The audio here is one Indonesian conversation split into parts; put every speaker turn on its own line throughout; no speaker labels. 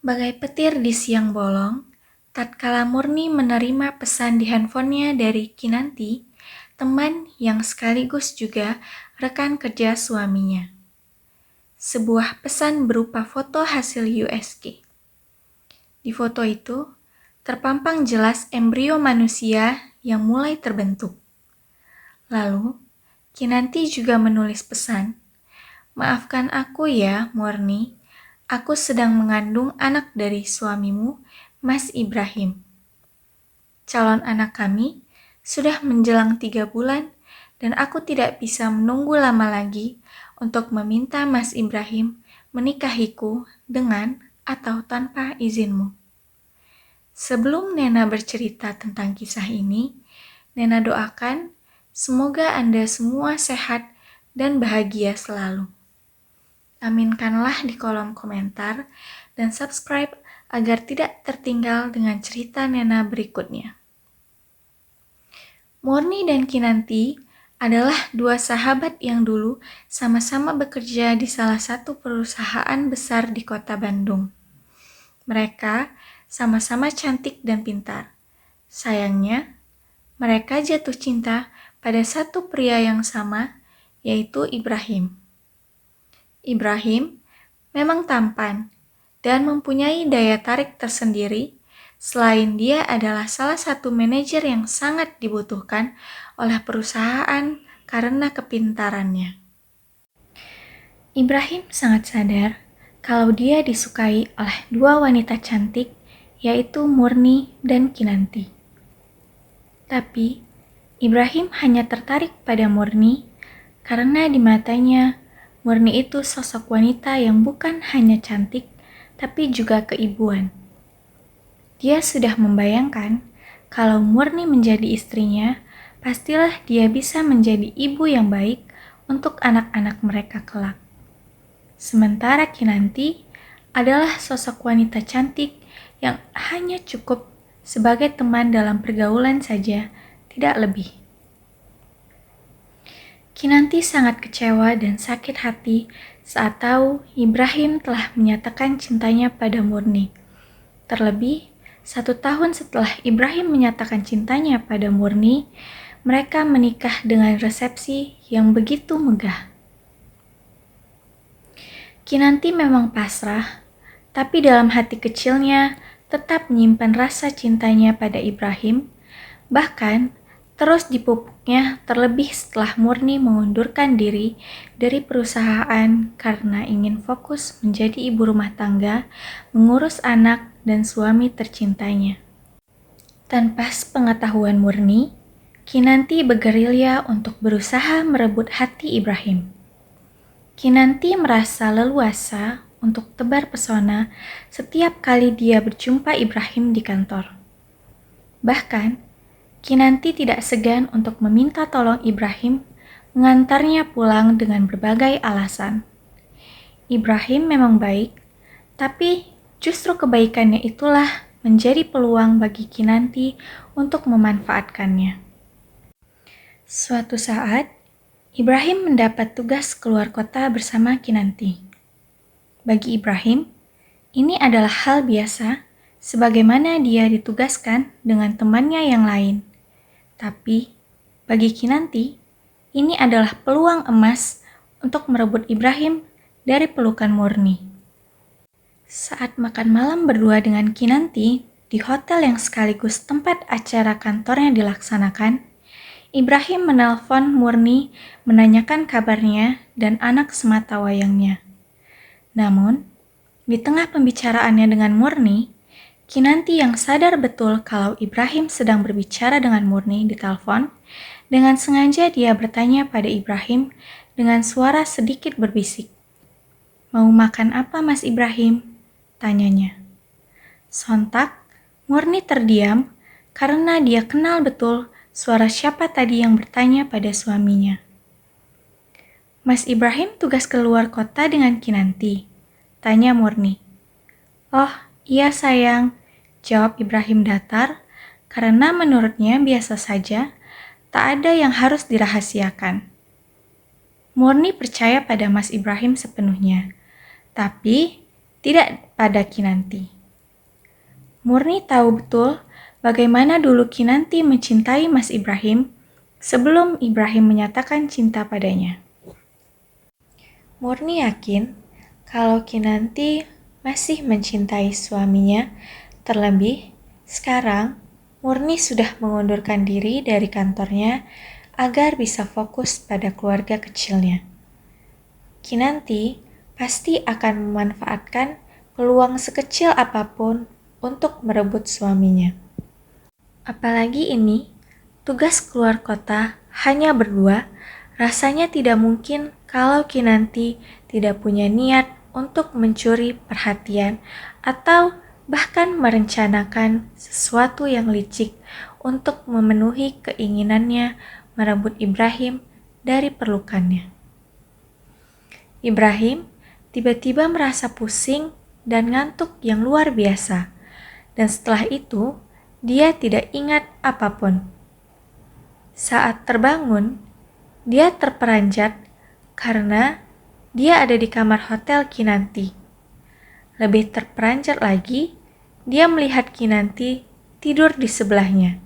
Bagai petir di siang bolong, tatkala Murni menerima pesan di handphonenya dari Kinanti, teman yang sekaligus juga rekan kerja suaminya. Sebuah pesan berupa foto hasil USG. Di foto itu, terpampang jelas embrio manusia yang mulai terbentuk. Lalu, Kinanti juga menulis pesan, "Maafkan aku ya, Murni. Aku sedang mengandung anak dari suamimu, Mas Ibrahim. Calon anak kami sudah menjelang 3 bulan dan aku tidak bisa menunggu lama lagi untuk meminta Mas Ibrahim menikahiku dengan atau tanpa izinmu." Sebelum Nena bercerita tentang kisah ini, Nena doakan semoga Anda semua sehat dan bahagia selalu. Aminkanlah di kolom komentar dan subscribe agar tidak tertinggal dengan cerita Nena berikutnya. Murni dan Kinanti adalah dua sahabat yang dulu sama-sama bekerja di salah satu perusahaan besar di kota Bandung. Mereka sama-sama cantik dan pintar. Sayangnya, mereka jatuh cinta pada satu pria yang sama, yaitu Ibrahim. Ibrahim memang tampan dan mempunyai daya tarik tersendiri, selain dia adalah salah satu manajer yang sangat dibutuhkan oleh perusahaan karena kepintarannya. Ibrahim sangat sadar kalau dia disukai oleh dua wanita cantik, yaitu Murni dan Kinanti. Tapi, Ibrahim hanya tertarik pada Murni karena di matanya Murni itu sosok wanita yang bukan hanya cantik, tapi juga keibuan. Dia sudah membayangkan kalau Murni menjadi istrinya, pastilah dia bisa menjadi ibu yang baik untuk anak-anak mereka kelak. Sementara Kinanti adalah sosok wanita cantik yang hanya cukup sebagai teman dalam pergaulan saja, tidak lebih. Kinanti sangat kecewa dan sakit hati saat tahu Ibrahim telah menyatakan cintanya pada Murni. Terlebih, 1 tahun setelah Ibrahim menyatakan cintanya pada Murni, mereka menikah dengan resepsi yang begitu megah. Kinanti memang pasrah, tapi dalam hati kecilnya tetap menyimpan rasa cintanya pada Ibrahim, bahkan terus dipupuknya terlebih setelah Murni mengundurkan diri dari perusahaan karena ingin fokus menjadi ibu rumah tangga, mengurus anak dan suami tercintanya. Tanpa sepengetahuan Murni, Kinanti bergerilya untuk berusaha merebut hati Ibrahim. Kinanti merasa leluasa untuk tebar pesona setiap kali dia berjumpa Ibrahim di kantor. Bahkan, Kinanti tidak segan untuk meminta tolong Ibrahim mengantarnya pulang dengan berbagai alasan. Ibrahim memang baik, tapi justru kebaikannya itulah menjadi peluang bagi Kinanti untuk memanfaatkannya. Suatu saat, Ibrahim mendapat tugas keluar kota bersama Kinanti. Bagi Ibrahim, ini adalah hal biasa sebagaimana dia ditugaskan dengan temannya yang lain. Tapi, bagi Kinanti, ini adalah peluang emas untuk merebut Ibrahim dari pelukan Murni. Saat makan malam berdua dengan Kinanti di hotel yang sekaligus tempat acara kantornya dilaksanakan, Ibrahim menelpon Murni menanyakan kabarnya dan anak semata wayangnya. Namun, di tengah pembicaraannya dengan Murni, Kinanti yang sadar betul kalau Ibrahim sedang berbicara dengan Murni di telepon, dengan sengaja dia bertanya pada Ibrahim dengan suara sedikit berbisik. "Mau makan apa, Mas Ibrahim?" tanyanya. Sontak, Murni terdiam karena dia kenal betul suara siapa tadi yang bertanya pada suaminya. "Mas Ibrahim tugas keluar kota dengan Kinanti?" tanya Murni. "Oh, iya sayang," jawab Ibrahim datar, karena menurutnya biasa saja, tak ada yang harus dirahasiakan. Murni percaya pada Mas Ibrahim sepenuhnya, tapi tidak pada Kinanti. Murni tahu betul bagaimana dulu Kinanti mencintai Mas Ibrahim sebelum Ibrahim menyatakan cinta padanya. Murni yakin kalau Kinanti masih mencintai suaminya, terlebih sekarang Murni sudah mengundurkan diri dari kantornya agar bisa fokus pada keluarga kecilnya. Kinanti pasti akan memanfaatkan peluang sekecil apapun untuk merebut suaminya. Apalagi ini, tugas keluar kota hanya berdua, rasanya tidak mungkin kalau Kinanti tidak punya niat untuk mencuri perhatian atau bahkan merencanakan sesuatu yang licik untuk memenuhi keinginannya merebut Ibrahim dari pelukannya. Ibrahim tiba-tiba merasa pusing dan ngantuk yang luar biasa, dan setelah itu dia tidak ingat apapun. Saat terbangun, dia terperanjat karena dia ada di kamar hotel Kinanti. Lebih terperanjat lagi, dia melihat Kinanti tidur di sebelahnya.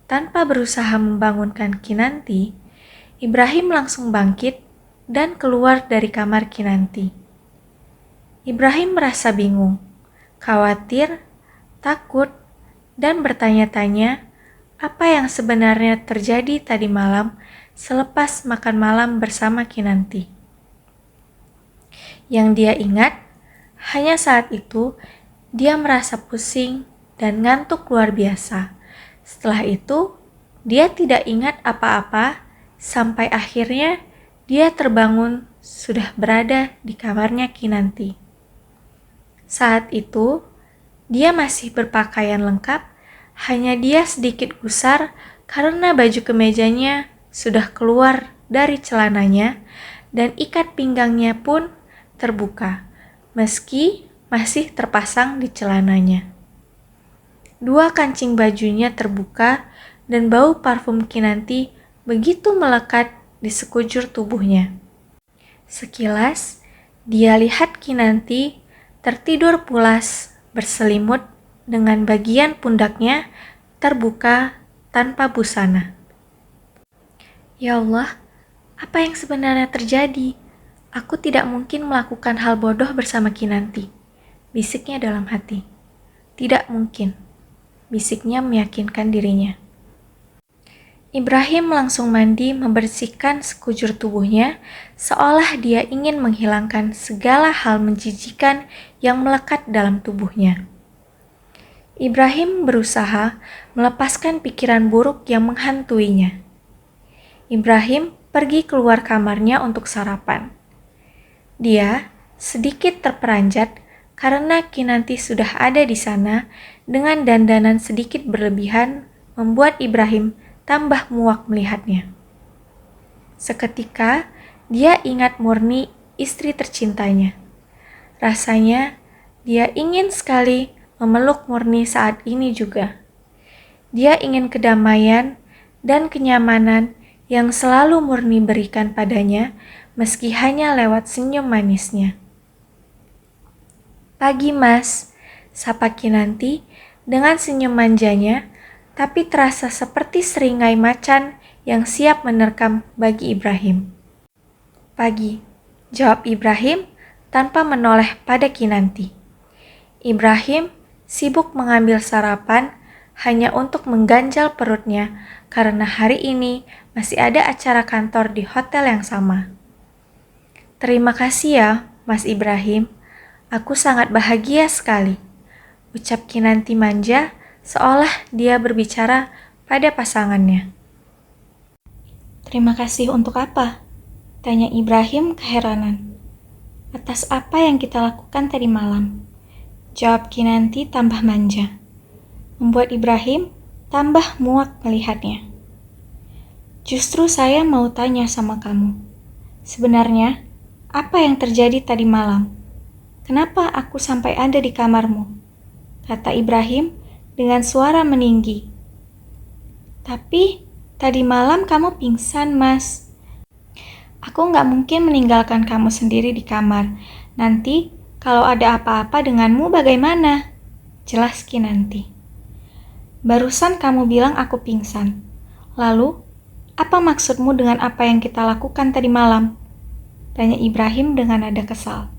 Tanpa berusaha membangunkan Kinanti, Ibrahim langsung bangkit dan keluar dari kamar Kinanti. Ibrahim merasa bingung, khawatir, takut, dan bertanya-tanya apa yang sebenarnya terjadi tadi malam selepas makan malam bersama Kinanti. Yang dia ingat, hanya saat itu dia merasa pusing dan ngantuk luar biasa. Setelah itu, dia tidak ingat apa-apa sampai akhirnya dia terbangun sudah berada di kamarnya Kinanti. Saat itu, dia masih berpakaian lengkap, hanya dia sedikit gusar karena baju kemejanya sudah keluar dari celananya dan ikat pinggangnya pun terbuka, meski masih terpasang di celananya. Dua kancing bajunya terbuka dan bau parfum Kinanti begitu melekat di sekujur tubuhnya. Sekilas, dia lihat Kinanti tertidur pulas berselimut dengan bagian pundaknya terbuka tanpa busana. Ya Allah, apa yang sebenarnya terjadi? Aku tidak mungkin melakukan hal bodoh bersama Kinanti, bisiknya dalam hati. Tidak mungkin, bisiknya meyakinkan dirinya. Ibrahim langsung mandi membersihkan sekujur tubuhnya, seolah dia ingin menghilangkan segala hal menjijikan yang melekat dalam tubuhnya. Ibrahim berusaha melepaskan pikiran buruk yang menghantuinya. Ibrahim pergi keluar kamarnya untuk sarapan. Dia sedikit terperanjat karena Kinanti sudah ada di sana dengan dandanan sedikit berlebihan membuat Ibrahim tambah muak melihatnya. Seketika, dia ingat Murni, istri tercintanya. Rasanya, dia ingin sekali memeluk Murni saat ini juga. Dia ingin kedamaian dan kenyamanan yang selalu Murni berikan padanya, meski hanya lewat senyum manisnya. "Pagi, Mas," sapa Kinanti dengan senyum manjanya, tapi terasa seperti seringai macan yang siap menerkam bagi Ibrahim. "Pagi," jawab Ibrahim tanpa menoleh pada Kinanti. Ibrahim sibuk mengambil sarapan hanya untuk mengganjal perutnya karena hari ini masih ada acara kantor di hotel yang sama. "Terima kasih ya, Mas Ibrahim. Aku sangat bahagia sekali," ucap Kinanti manja seolah dia berbicara pada pasangannya. "Terima kasih untuk apa?" tanya Ibrahim keheranan. "Atas apa yang kita lakukan tadi malam," jawab Kinanti tambah manja. Membuat Ibrahim tambah muak melihatnya. "Justru saya mau tanya sama kamu. Sebenarnya, apa yang terjadi tadi malam? Kenapa aku sampai ada di kamarmu?" kata Ibrahim dengan suara meninggi. "Tapi tadi malam kamu pingsan, Mas. Aku nggak mungkin meninggalkan kamu sendiri di kamar. Nanti Kalau ada apa-apa denganmu bagaimana? Jelas Kinanti. Barusan kamu bilang aku pingsan. Lalu, apa maksudmu dengan apa yang kita lakukan tadi malam? Tanya Ibrahim dengan nada kesal.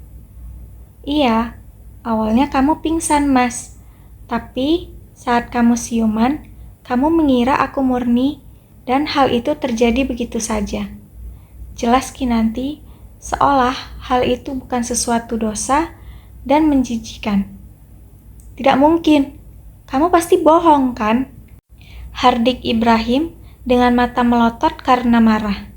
Iya, awalnya kamu pingsan, Mas. Tapi saat kamu siuman, kamu mengira aku murni dan hal itu terjadi begitu saja. Jelas Kinanti, seolah hal itu bukan sesuatu dosa dan menjijikan. Tidak mungkin, kamu pasti bohong kan? Hardik Ibrahim dengan mata melotot karena marah.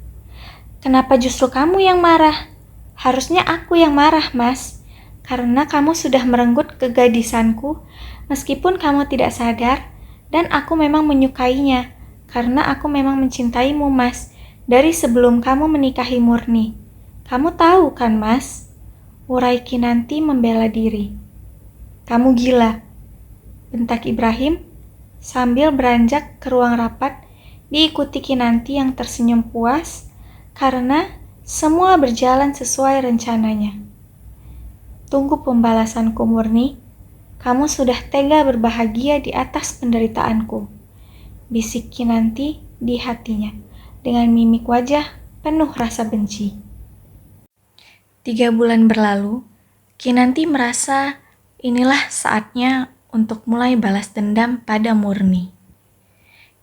Kenapa justru kamu yang marah? Harusnya aku yang marah, Mas. Karena kamu sudah merenggut kegadisanku, meskipun kamu tidak sadar, dan aku memang menyukainya, karena aku memang mencintaimu, Mas, dari sebelum kamu menikahi Murni. Kamu tahu kan, Mas? Urai Kinanti membela diri. Kamu gila, bentak Ibrahim sambil beranjak ke ruang rapat diikuti Kinanti yang tersenyum puas karena semua berjalan sesuai rencananya. Tunggu pembalasanku, Murni. Kamu sudah tega berbahagia di atas penderitaanku, bisik Kinanti di hatinya dengan mimik wajah penuh rasa benci. 3 bulan berlalu, Kinanti merasa inilah saatnya untuk mulai balas dendam pada Murni.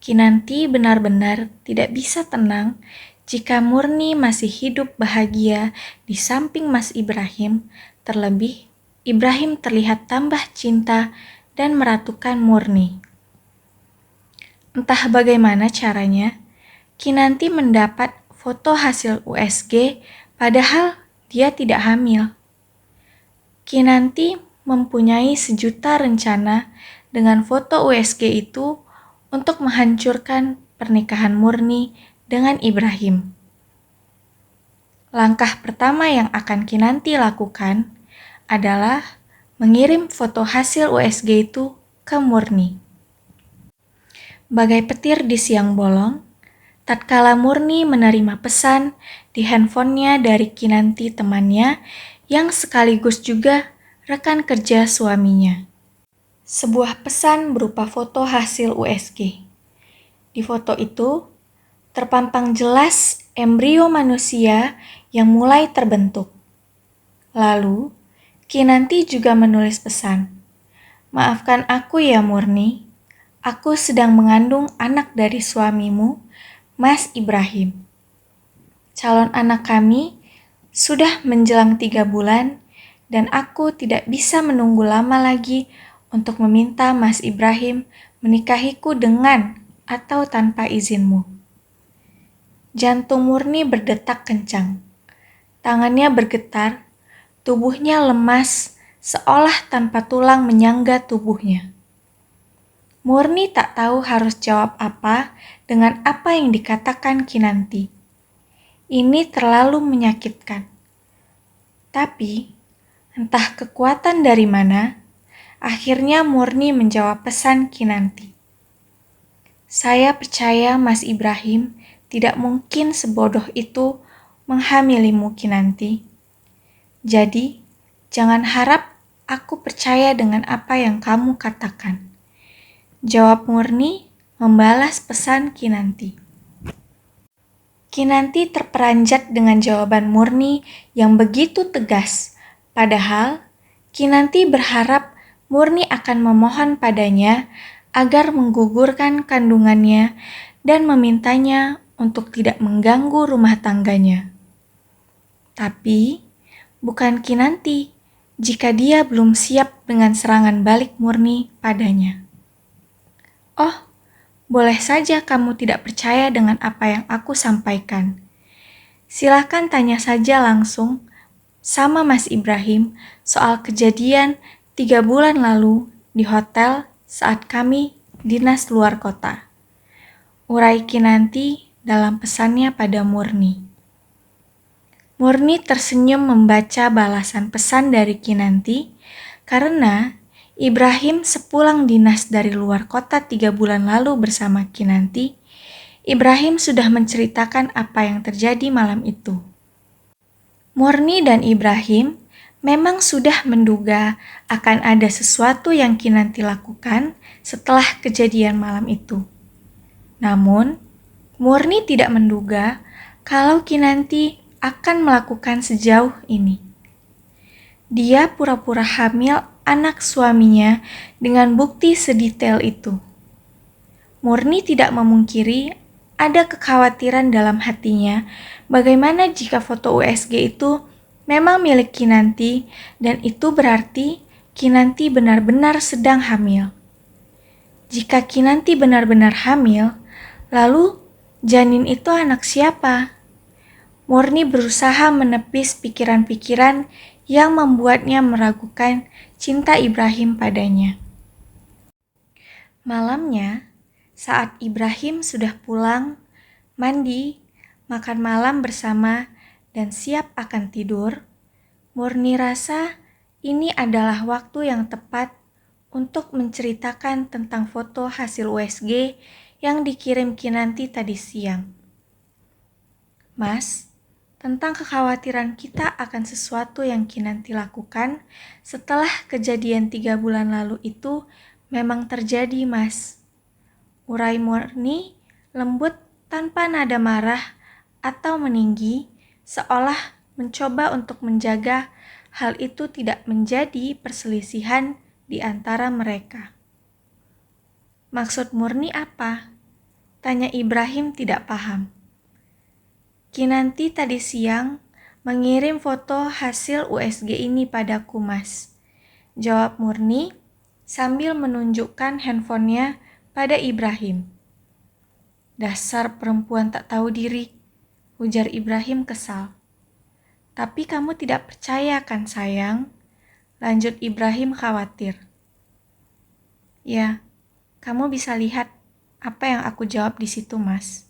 Kinanti benar-benar tidak bisa tenang jika Murni masih hidup bahagia di samping Mas Ibrahim, terlebih Ibrahim terlihat tambah cinta dan meratukan Murni. Entah bagaimana caranya, Kinanti mendapat foto hasil USG padahal dia tidak hamil. Kinanti mempunyai sejuta rencana dengan foto USG itu untuk menghancurkan pernikahan Murni dengan Ibrahim. Langkah pertama yang akan Kinanti lakukan adalah mengirim foto hasil USG itu ke Murni. Bagai petir di siang bolong, tatkala Murni menerima pesan di handphonenya dari Kinanti temannya yang sekaligus juga rekan kerja suaminya. Sebuah pesan berupa foto hasil USG. Di foto itu terpampang jelas embrio manusia yang mulai terbentuk. Lalu, Kinanti juga menulis pesan, "Maafkan aku ya Murni, aku sedang mengandung anak dari suamimu, Mas Ibrahim. Calon anak kami sudah menjelang 3 bulan dan aku tidak bisa menunggu lama lagi untuk meminta Mas Ibrahim menikahiku dengan atau tanpa izinmu." Jantung Murni berdetak kencang. Tangannya bergetar, tubuhnya lemas seolah tanpa tulang menyangga tubuhnya. Murni tak tahu harus jawab apa dengan apa yang dikatakan Kinanti. Ini terlalu menyakitkan. Tapi, entah kekuatan dari mana, akhirnya Murni menjawab pesan Kinanti. "Saya percaya Mas Ibrahim tidak mungkin sebodoh itu menghamilimu, Kinanti. Jadi, jangan harap aku percaya dengan apa yang kamu katakan." Jawab Murni membalas pesan Kinanti. Kinanti terperanjat dengan jawaban Murni yang begitu tegas, padahal Kinanti berharap Murni akan memohon padanya agar menggugurkan kandungannya dan memintanya untuk tidak mengganggu rumah tangganya. Tapi, bukan Kinanti jika dia belum siap dengan serangan balik Murni padanya. "Oh, boleh saja kamu tidak percaya dengan apa yang aku sampaikan. Silakan tanya saja langsung sama Mas Ibrahim soal kejadian 3 bulan lalu di hotel saat kami dinas luar kota." Urai Kinanti dalam pesannya pada Murni. Murni tersenyum membaca balasan pesan dari Kinanti karena Ibrahim sepulang dinas dari luar kota 3 bulan lalu bersama Kinanti, Ibrahim sudah menceritakan apa yang terjadi malam itu. Murni dan Ibrahim memang sudah menduga akan ada sesuatu yang Kinanti lakukan setelah kejadian malam itu. Namun, Murni tidak menduga kalau Kinanti akan melakukan sejauh ini. Dia pura-pura hamil anak suaminya dengan bukti sedetail itu. Murni tidak memungkiri ada kekhawatiran dalam hatinya bagaimana jika foto USG itu memang milik Kinanti dan itu berarti Kinanti benar-benar sedang hamil. Jika Kinanti benar-benar hamil, lalu janin itu anak siapa? Murni berusaha menepis pikiran-pikiran yang membuatnya meragukan cinta Ibrahim padanya. Malamnya, saat Ibrahim sudah pulang, mandi, makan malam bersama, dan siap akan tidur, Murni rasa ini adalah waktu yang tepat untuk menceritakan tentang foto hasil USG yang dikirim Kinanti tadi siang. Mas, tentang kekhawatiran kita akan sesuatu yang Kinanti lakukan setelah kejadian 3 bulan lalu itu memang terjadi, Mas. Urai Murni lembut tanpa nada marah atau meninggi, seolah mencoba untuk menjaga hal itu tidak menjadi perselisihan di antara mereka. Maksud Murni apa? Tanya Ibrahim tidak paham. Kinanti tadi siang mengirim foto hasil USG ini padaku, Mas. Jawab Murni sambil menunjukkan handphonenya pada Ibrahim. Dasar perempuan tak tahu diri, ujar Ibrahim kesal. Tapi kamu tidak percaya kan sayang? Lanjut Ibrahim khawatir. Ya, kamu bisa lihat apa yang aku jawab di situ, Mas.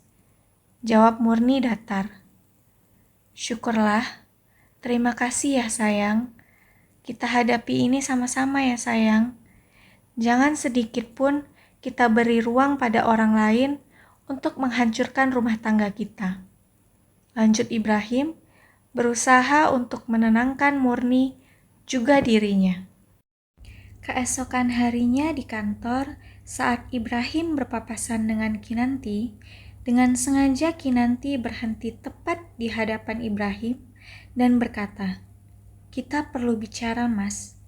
Jawab Murni datar. Syukurlah, terima kasih ya sayang. Kita hadapi ini sama-sama ya sayang. Jangan sedikit pun kita beri ruang pada orang lain untuk menghancurkan rumah tangga kita. Lanjut Ibrahim, berusaha untuk menenangkan Murni juga dirinya. Keesokan harinya di kantor, saat Ibrahim berpapasan dengan Kinanti, dengan sengaja Kinanti berhenti tepat di hadapan Ibrahim dan berkata, "Kita perlu bicara, Mas.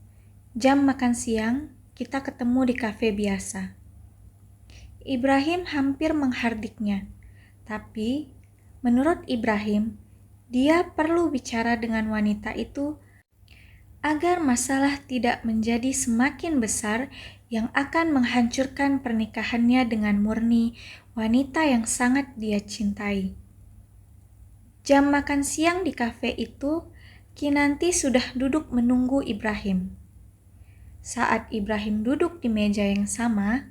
Jam makan siang, kita ketemu di kafe biasa." Ibrahim hampir menghardiknya, tapi menurut Ibrahim, dia perlu bicara dengan wanita itu agar masalah tidak menjadi semakin besar yang akan menghancurkan pernikahannya dengan Murni, wanita yang sangat dia cintai. Jam makan siang di kafe itu, Kinanti sudah duduk menunggu Ibrahim. Saat Ibrahim duduk di meja yang sama,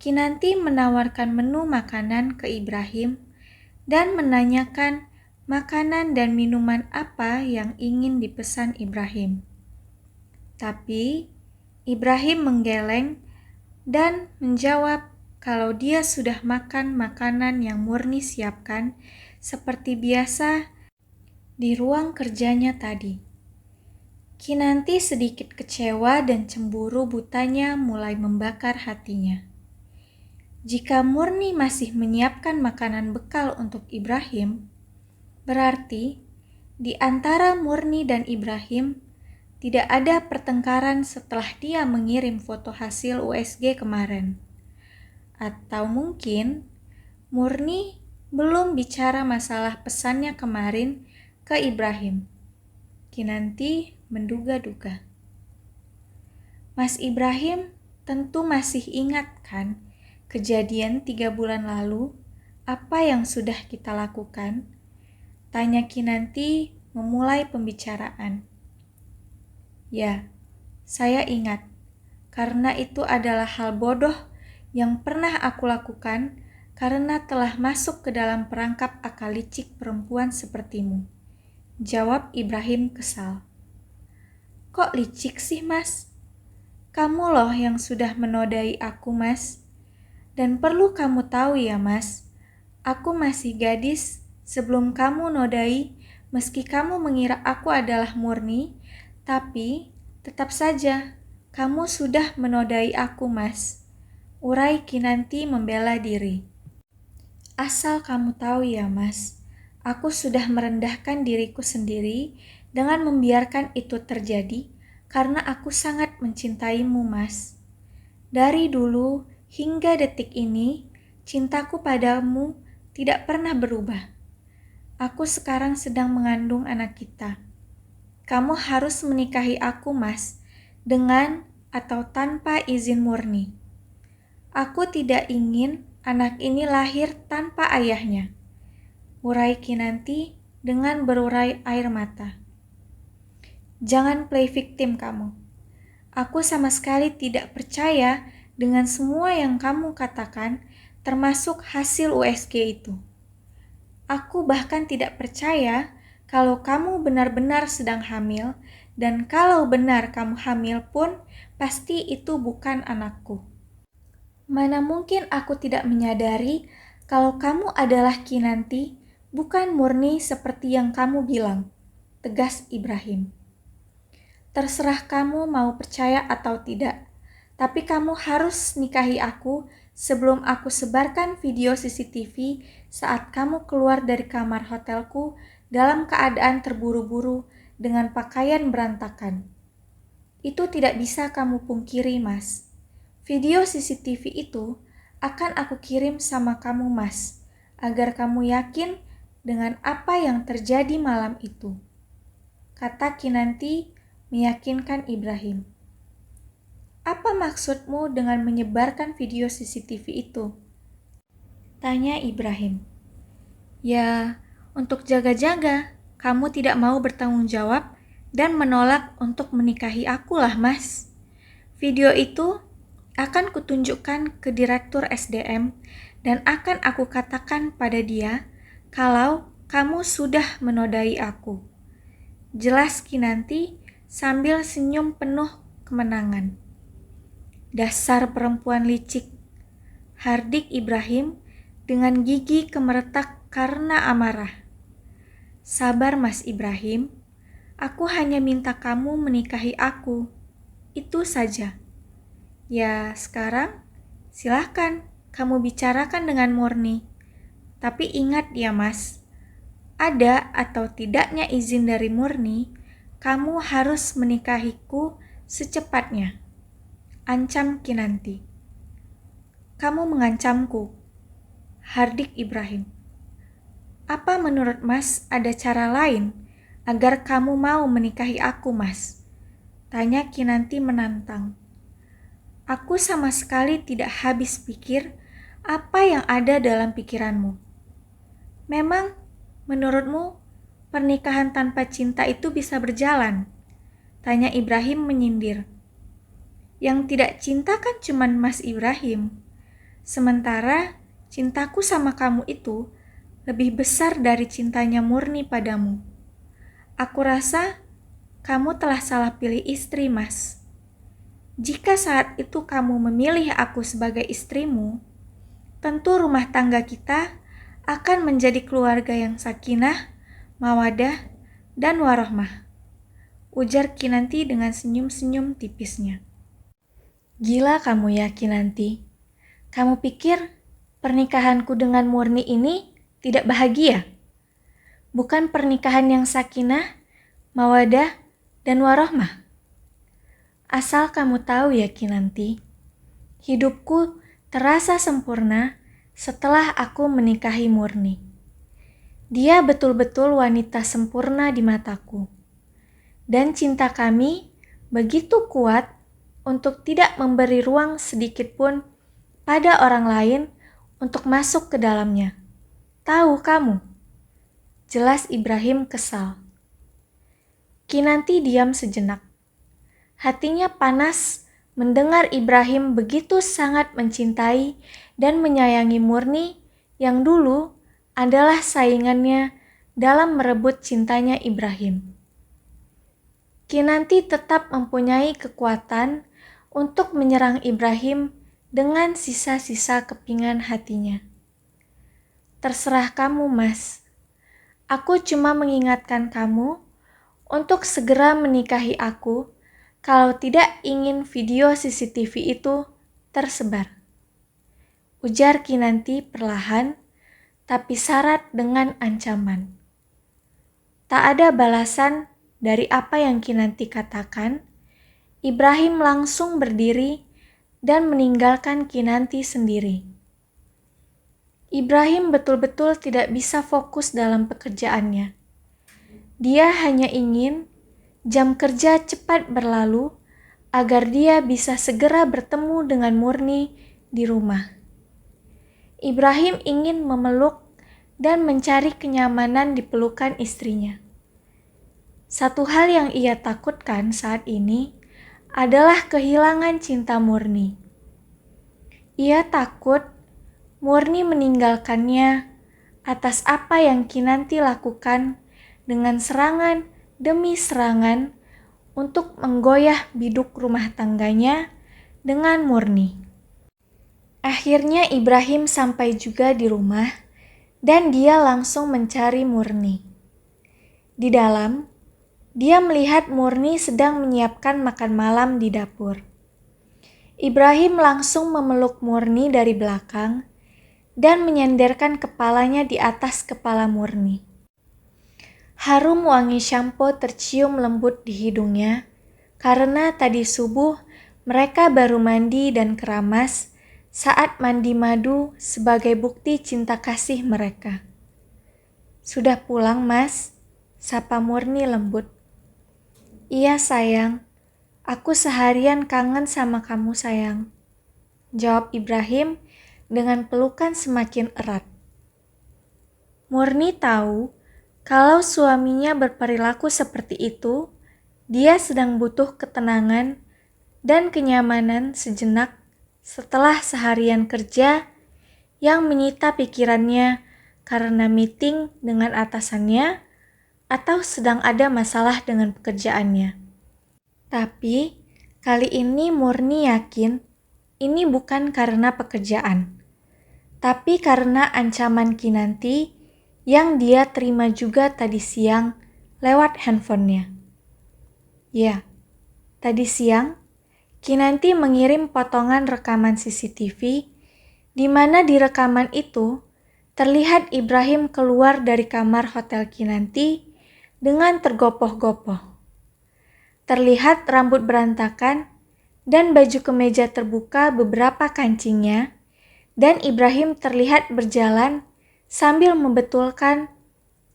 Kinanti menawarkan menu makanan ke Ibrahim dan menanyakan makanan dan minuman apa yang ingin dipesan Ibrahim. Tapi Ibrahim menggeleng dan menjawab kalau dia sudah makan makanan yang Murni siapkan seperti biasa di ruang kerjanya tadi. Kinanti sedikit kecewa dan cemburu butanya mulai membakar hatinya. Jika Murni masih menyiapkan makanan bekal untuk Ibrahim, berarti di antara Murni dan Ibrahim tidak ada pertengkaran setelah dia mengirim foto hasil USG kemarin. Atau mungkin Murni belum bicara masalah pesannya kemarin ke Ibrahim. Kinanti menduga-duga. Mas Ibrahim tentu masih ingat kan kejadian 3 bulan lalu, apa yang sudah kita lakukan? Tanya Kinanti memulai pembicaraan. Ya, saya ingat, karena itu adalah hal bodoh yang pernah aku lakukan karena telah masuk ke dalam perangkap akal licik perempuan sepertimu. Jawab Ibrahim kesal. Kok licik sih, Mas? Kamu loh yang sudah menodai aku, Mas. Dan perlu kamu tahu ya, Mas, aku masih gadis sebelum kamu nodai, meski kamu mengira aku adalah Murni, Tapi, tetap saja, kamu sudah menodai aku, Mas. Urai Kinanti membela diri. Asal kamu tahu ya, Mas, aku sudah merendahkan diriku sendiri dengan membiarkan itu terjadi karena aku sangat mencintaimu, Mas. Dari dulu hingga detik ini, cintaku padamu tidak pernah berubah. Aku sekarang sedang mengandung anak kita. Kamu harus menikahi aku, Mas, dengan atau tanpa izin murni. Aku tidak ingin anak ini lahir tanpa ayahnya. Urai Kinanti dengan berurai air mata. Jangan play victim kamu. Aku sama sekali tidak percaya dengan semua yang kamu katakan, termasuk hasil USG itu. Aku bahkan tidak percaya kalau kamu benar-benar sedang hamil, dan kalau benar kamu hamil pun, pasti itu bukan anakku. Mana mungkin aku tidak menyadari kalau kamu adalah Kinanti, bukan murni seperti yang kamu bilang, tegas Ibrahim. Terserah kamu mau percaya atau tidak, tapi kamu harus nikahi aku sebelum aku sebarkan video CCTV saat kamu keluar dari kamar hotelku dalam keadaan terburu-buru dengan pakaian berantakan. Itu tidak bisa kamu pungkiri, Mas. Video CCTV itu akan aku kirim sama kamu, Mas, agar kamu yakin dengan apa yang terjadi malam itu. Kata Kinanti meyakinkan Ibrahim. Apa maksudmu dengan menyebarkan video CCTV itu? Tanya Ibrahim. Ya, untuk jaga-jaga, kamu tidak mau bertanggung jawab dan menolak untuk menikahi aku lah, Mas. Video itu akan kutunjukkan ke Direktur SDM dan akan aku katakan pada dia kalau kamu sudah menodai aku. Jelas Kinanti sambil senyum penuh kemenangan. Dasar perempuan licik, hardik Ibrahim dengan gigi kemeretak karena amarah. Sabar Mas Ibrahim, aku hanya minta kamu menikahi aku. Itu saja. Ya sekarang silahkan kamu bicarakan dengan murni. Tapi ingat ya Mas, ada atau tidaknya izin dari murni, kamu harus menikahiku secepatnya. Ancam Kinanti. Kamu mengancamku, hardik Ibrahim. Apa menurut Mas ada cara lain agar kamu mau menikahi aku, Mas? Tanya Kinanti menantang. Aku sama sekali tidak habis pikir apa yang ada dalam pikiranmu. Memang, menurutmu, pernikahan tanpa cinta itu bisa berjalan? Tanya Ibrahim menyindir. Yang tidak cinta kan cuman Mas Ibrahim. Sementara cintaku sama kamu itu lebih besar dari cintanya murni padamu. Aku rasa kamu telah salah pilih istri, Mas. Jika saat itu kamu memilih aku sebagai istrimu, tentu rumah tangga kita akan menjadi keluarga yang sakinah, mawadah, dan warohmah. Ujar Kinanti dengan senyum-senyum tipisnya. Gila kamu ya Kinanti. Kamu pikir pernikahanku dengan murni ini tidak bahagia? Bukan pernikahan yang sakinah, mawadah, dan warohmah. Asal kamu tahu ya Kinanti, hidupku terasa sempurna setelah aku menikahi murni. Dia betul-betul wanita sempurna di mataku. Dan cinta kami begitu kuat untuk tidak memberi ruang sedikit pun pada orang lain untuk masuk ke dalamnya. Tahu kamu? Jelas Ibrahim kesal. Kinanti diam sejenak. Hatinya panas mendengar Ibrahim begitu sangat mencintai dan menyayangi Murni yang dulu adalah saingannya dalam merebut cintanya Ibrahim. Kinanti tetap mempunyai kekuatan untuk menyerang Ibrahim dengan sisa-sisa kepingan hatinya. Terserah kamu, Mas. Aku cuma mengingatkan kamu untuk segera menikahi aku kalau tidak ingin video CCTV itu tersebar. Ujar Kinanti perlahan, tapi syarat dengan ancaman. Tak ada balasan dari apa yang Kinanti katakan. Ibrahim langsung berdiri dan meninggalkan Kinanti sendiri. Ibrahim betul-betul tidak bisa fokus dalam pekerjaannya. Dia hanya ingin jam kerja cepat berlalu agar dia bisa segera bertemu dengan Murni di rumah. Ibrahim ingin memeluk dan mencari kenyamanan di pelukan istrinya. Satu hal yang ia takutkan saat ini adalah kehilangan cinta Murni. Ia takut Murni meninggalkannya atas apa yang Kinanti lakukan dengan serangan demi serangan untuk menggoyah biduk rumah tangganya dengan Murni. Akhirnya Ibrahim sampai juga di rumah dan dia langsung mencari Murni. Di dalam, dia melihat Murni sedang menyiapkan makan malam di dapur. Ibrahim langsung memeluk Murni dari belakang dan menyandarkan kepalanya di atas kepala Murni. Harum wangi sampo tercium lembut di hidungnya karena tadi subuh mereka baru mandi dan keramas saat mandi madu sebagai bukti cinta kasih mereka. "Sudah pulang, Mas?" sapa Murni lembut. "Iya sayang, aku seharian kangen sama kamu sayang," jawab Ibrahim dengan pelukan semakin erat. Murni tahu kalau suaminya berperilaku seperti itu, dia sedang butuh ketenangan dan kenyamanan sejenak setelah seharian kerja yang menyita pikirannya karena meeting dengan atasannya atau sedang ada masalah dengan pekerjaannya. Tapi kali ini Murni yakin ini bukan karena pekerjaan, tapi karena ancaman Kinanti yang dia terima juga tadi siang lewat handphonenya. Ya, tadi siang Kinanti mengirim potongan rekaman CCTV di mana di rekaman itu terlihat Ibrahim keluar dari kamar hotel Kinanti dengan tergopoh-gopoh. Terlihat rambut berantakan dan baju kemeja terbuka beberapa kancingnya, dan Ibrahim terlihat berjalan sambil membetulkan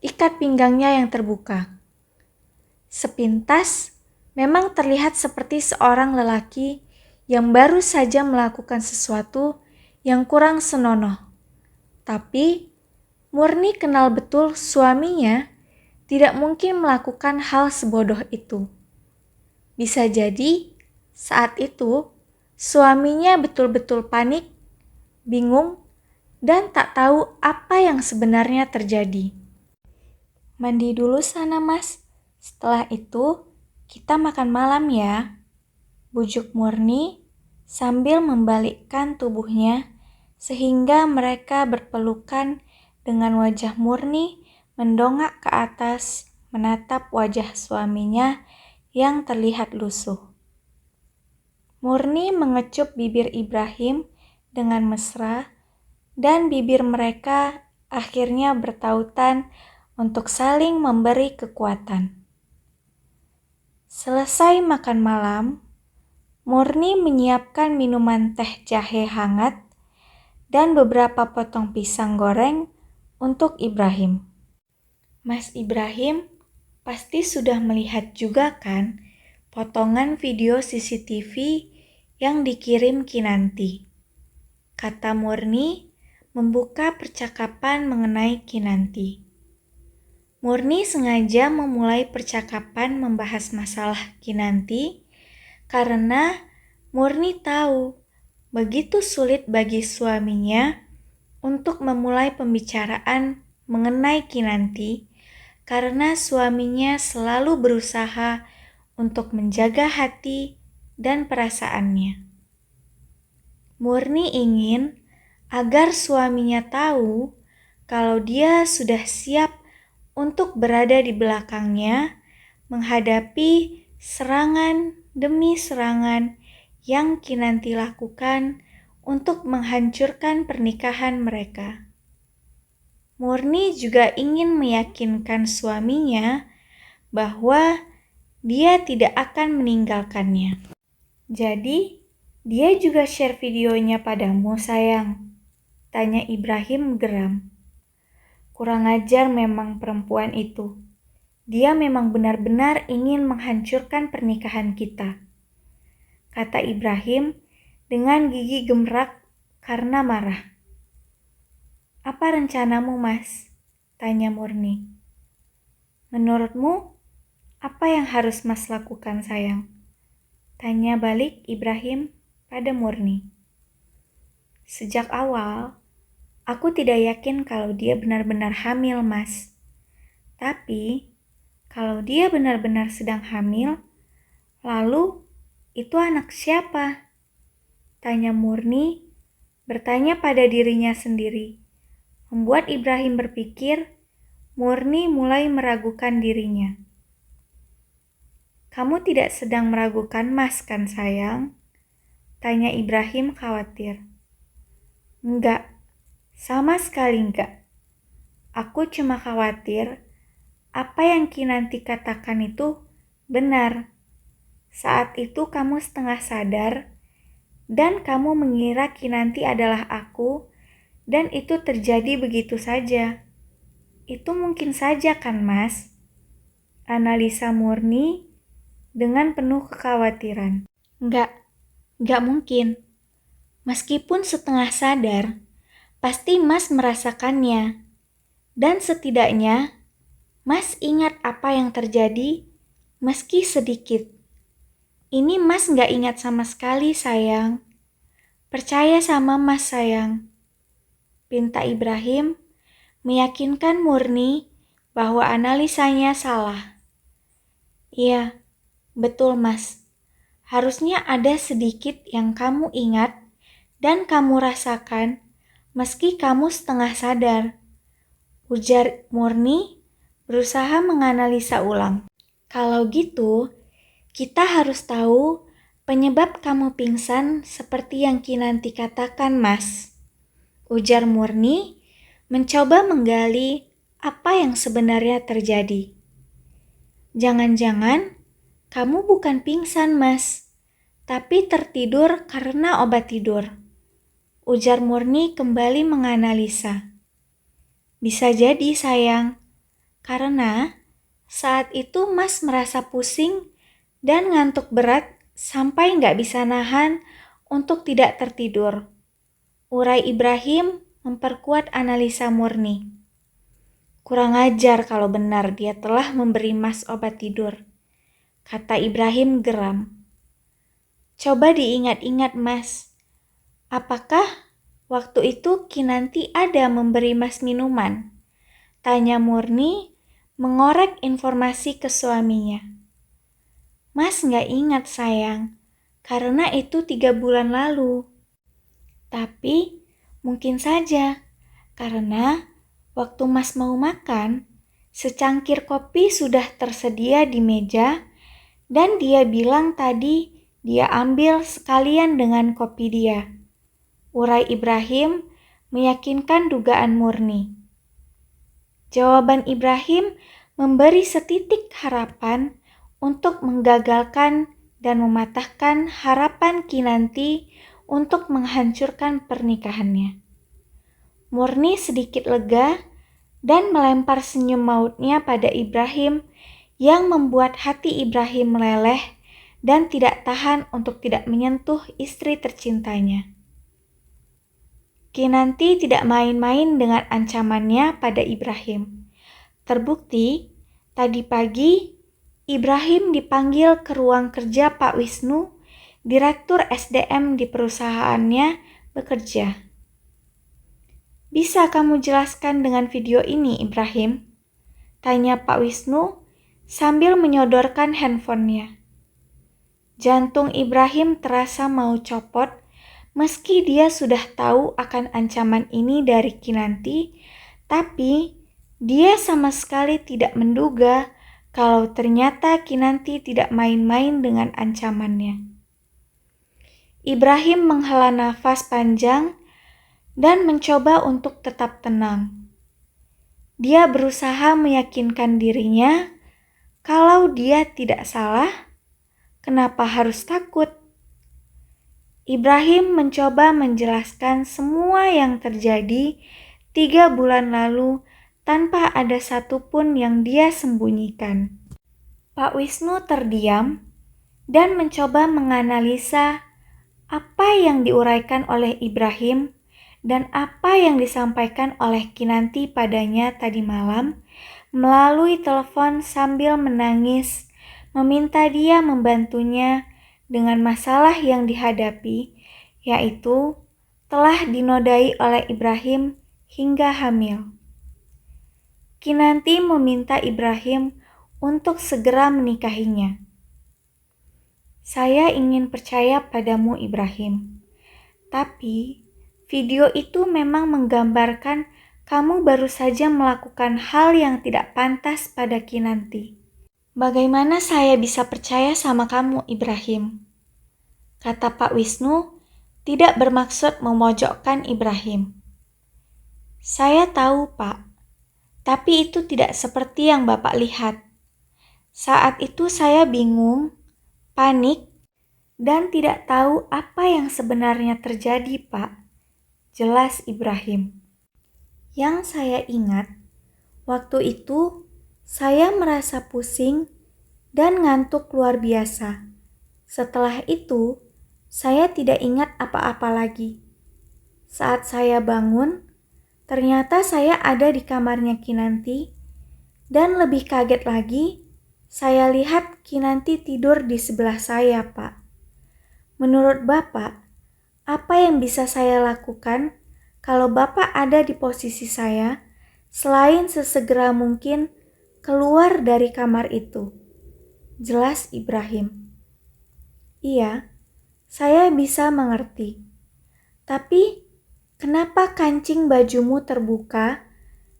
ikat pinggangnya yang terbuka. Sepintas, memang terlihat seperti seorang lelaki yang baru saja melakukan sesuatu yang kurang senonoh. Tapi, Murni kenal betul suaminya tidak mungkin melakukan hal sebodoh itu. Bisa jadi, saat itu, suaminya betul-betul panik, bingung, dan tak tahu apa yang sebenarnya terjadi. "Mandi dulu sana, Mas. Setelah itu, kita makan malam ya," bujuk Murni sambil membalikkan tubuhnya sehingga mereka berpelukan dengan wajah Murni mendongak ke atas menatap wajah suaminya yang terlihat lusuh. Murni mengecup bibir Ibrahim dengan mesra dan bibir mereka akhirnya bertautan untuk saling memberi kekuatan. Selesai makan malam, Murni menyiapkan minuman teh jahe hangat dan beberapa potong pisang goreng untuk Ibrahim. "Mas Ibrahim pasti sudah melihat juga kan potongan video CCTV yang dikirim Kinanti," kata Murni membuka percakapan mengenai Kinanti. Murni sengaja memulai percakapan membahas masalah Kinanti karena Murni tahu begitu sulit bagi suaminya untuk memulai pembicaraan mengenai Kinanti karena suaminya selalu berusaha untuk menjaga hati dan perasaannya. Murni ingin agar suaminya tahu kalau dia sudah siap untuk berada di belakangnya menghadapi serangan demi serangan yang Kinanti lakukan untuk menghancurkan pernikahan mereka. Murni juga ingin meyakinkan suaminya bahwa dia tidak akan meninggalkannya. Jadi, dia juga share videonya padamu, sayang? Tanya Ibrahim geram. Kurang ajar memang perempuan itu. Dia memang benar-benar ingin menghancurkan pernikahan kita, kata Ibrahim dengan gigi gemerak karena marah. Apa rencanamu, Mas? Tanya Murni. Menurutmu, apa yang harus Mas lakukan, sayang? Tanya balik Ibrahim pada Murni. Sejak awal, aku tidak yakin kalau dia benar-benar hamil, Mas. Tapi, kalau dia benar-benar sedang hamil, lalu itu anak siapa? Tanya Murni, bertanya pada dirinya sendiri. Membuat Ibrahim berpikir, Murni mulai meragukan dirinya. Kamu tidak sedang meragukan Mas kan, sayang? Tanya Ibrahim khawatir. Enggak, sama sekali enggak. Aku cuma khawatir apa yang Kinanti katakan itu benar. Saat itu kamu setengah sadar dan kamu mengira Kinanti adalah aku dan itu terjadi begitu saja. Itu mungkin saja kan, Mas? Analisa Murni dengan penuh kekhawatiran. Enggak mungkin. Meskipun setengah sadar, pasti Mas merasakannya. Dan setidaknya, Mas ingat apa yang terjadi, meski sedikit. Ini Mas nggak ingat sama sekali, sayang. Percaya sama Mas, sayang. Pinta Ibrahim meyakinkan Murni bahwa analisanya salah. Iya, betul Mas. Harusnya ada sedikit yang kamu ingat dan kamu rasakan meski kamu setengah sadar. Ujar Murni berusaha menganalisa ulang. Kalau gitu, kita harus tahu penyebab kamu pingsan seperti yang Kinanti katakan, Mas. Ujar Murni mencoba menggali apa yang sebenarnya terjadi. Jangan-jangan kamu bukan pingsan, Mas, tapi tertidur karena obat tidur. Ujar Murni kembali menganalisa. Bisa jadi, sayang, karena saat itu Mas merasa pusing dan ngantuk berat sampai nggak bisa nahan untuk tidak tertidur. Urai Ibrahim memperkuat analisa Murni. Kurang ajar kalau benar dia telah memberi Mas obat tidur, kata Ibrahim geram. Coba diingat-ingat, Mas. Apakah waktu itu Kinanti ada memberi Mas minuman? Tanya Murni mengorek informasi ke suaminya. Mas nggak ingat, sayang, karena itu 3 bulan lalu. Tapi mungkin saja, karena waktu Mas mau makan, secangkir kopi sudah tersedia di meja dan dia bilang tadi dia ambil sekalian dengan kopi dia. Urai Ibrahim meyakinkan dugaan Murni. Jawaban Ibrahim memberi setitik harapan untuk menggagalkan dan mematahkan harapan Kinanti untuk menghancurkan pernikahannya. Murni sedikit lega dan melempar senyum mautnya pada Ibrahim yang membuat hati Ibrahim meleleh dan tidak tahan untuk tidak menyentuh istri tercintanya. Kinanti tidak main-main dengan ancamannya pada Ibrahim. Terbukti, tadi pagi Ibrahim dipanggil ke ruang kerja Pak Wisnu, Direktur SDM di perusahaannya, bekerja. Bisa kamu jelaskan dengan video ini, Ibrahim? Tanya Pak Wisnu sambil menyodorkan handphonenya. Jantung Ibrahim terasa mau copot meski dia sudah tahu akan ancaman ini dari Kinanti, tapi dia sama sekali tidak menduga kalau ternyata Kinanti tidak main-main dengan ancamannya. Ibrahim menghela nafas panjang dan mencoba untuk tetap tenang. Dia berusaha meyakinkan dirinya kalau dia tidak salah, kenapa harus takut? Ibrahim mencoba menjelaskan semua yang terjadi 3 bulan lalu tanpa ada satupun yang dia sembunyikan. Pak Wisnu terdiam dan mencoba menganalisa apa yang diuraikan oleh Ibrahim dan apa yang disampaikan oleh Kinanti padanya tadi malam melalui telepon sambil menangis, meminta dia membantunya dengan masalah yang dihadapi, yaitu telah dinodai oleh Ibrahim hingga hamil. Kinanti meminta Ibrahim untuk segera menikahinya. Saya ingin percaya padamu, Ibrahim. Tapi video itu memang menggambarkan kamu baru saja melakukan hal yang tidak pantas pada Kinanti. Bagaimana saya bisa percaya sama kamu, Ibrahim? Kata Pak Wisnu, tidak bermaksud memojokkan Ibrahim. Saya tahu, Pak, tapi itu tidak seperti yang Bapak lihat. Saat itu saya bingung, panik, dan tidak tahu apa yang sebenarnya terjadi, Pak. Jelas Ibrahim. Yang saya ingat, waktu itu saya merasa pusing dan ngantuk luar biasa. Setelah itu, saya tidak ingat apa-apa lagi. Saat saya bangun, ternyata saya ada di kamarnya Kinanti, dan lebih kaget lagi, saya lihat Kinanti tidur di sebelah saya, Pak. Menurut Bapak, apa yang bisa saya lakukan kalau Bapak ada di posisi saya, selain sesegera mungkin keluar dari kamar itu? Jelas Ibrahim. Iya, saya bisa mengerti. Tapi, kenapa kancing bajumu terbuka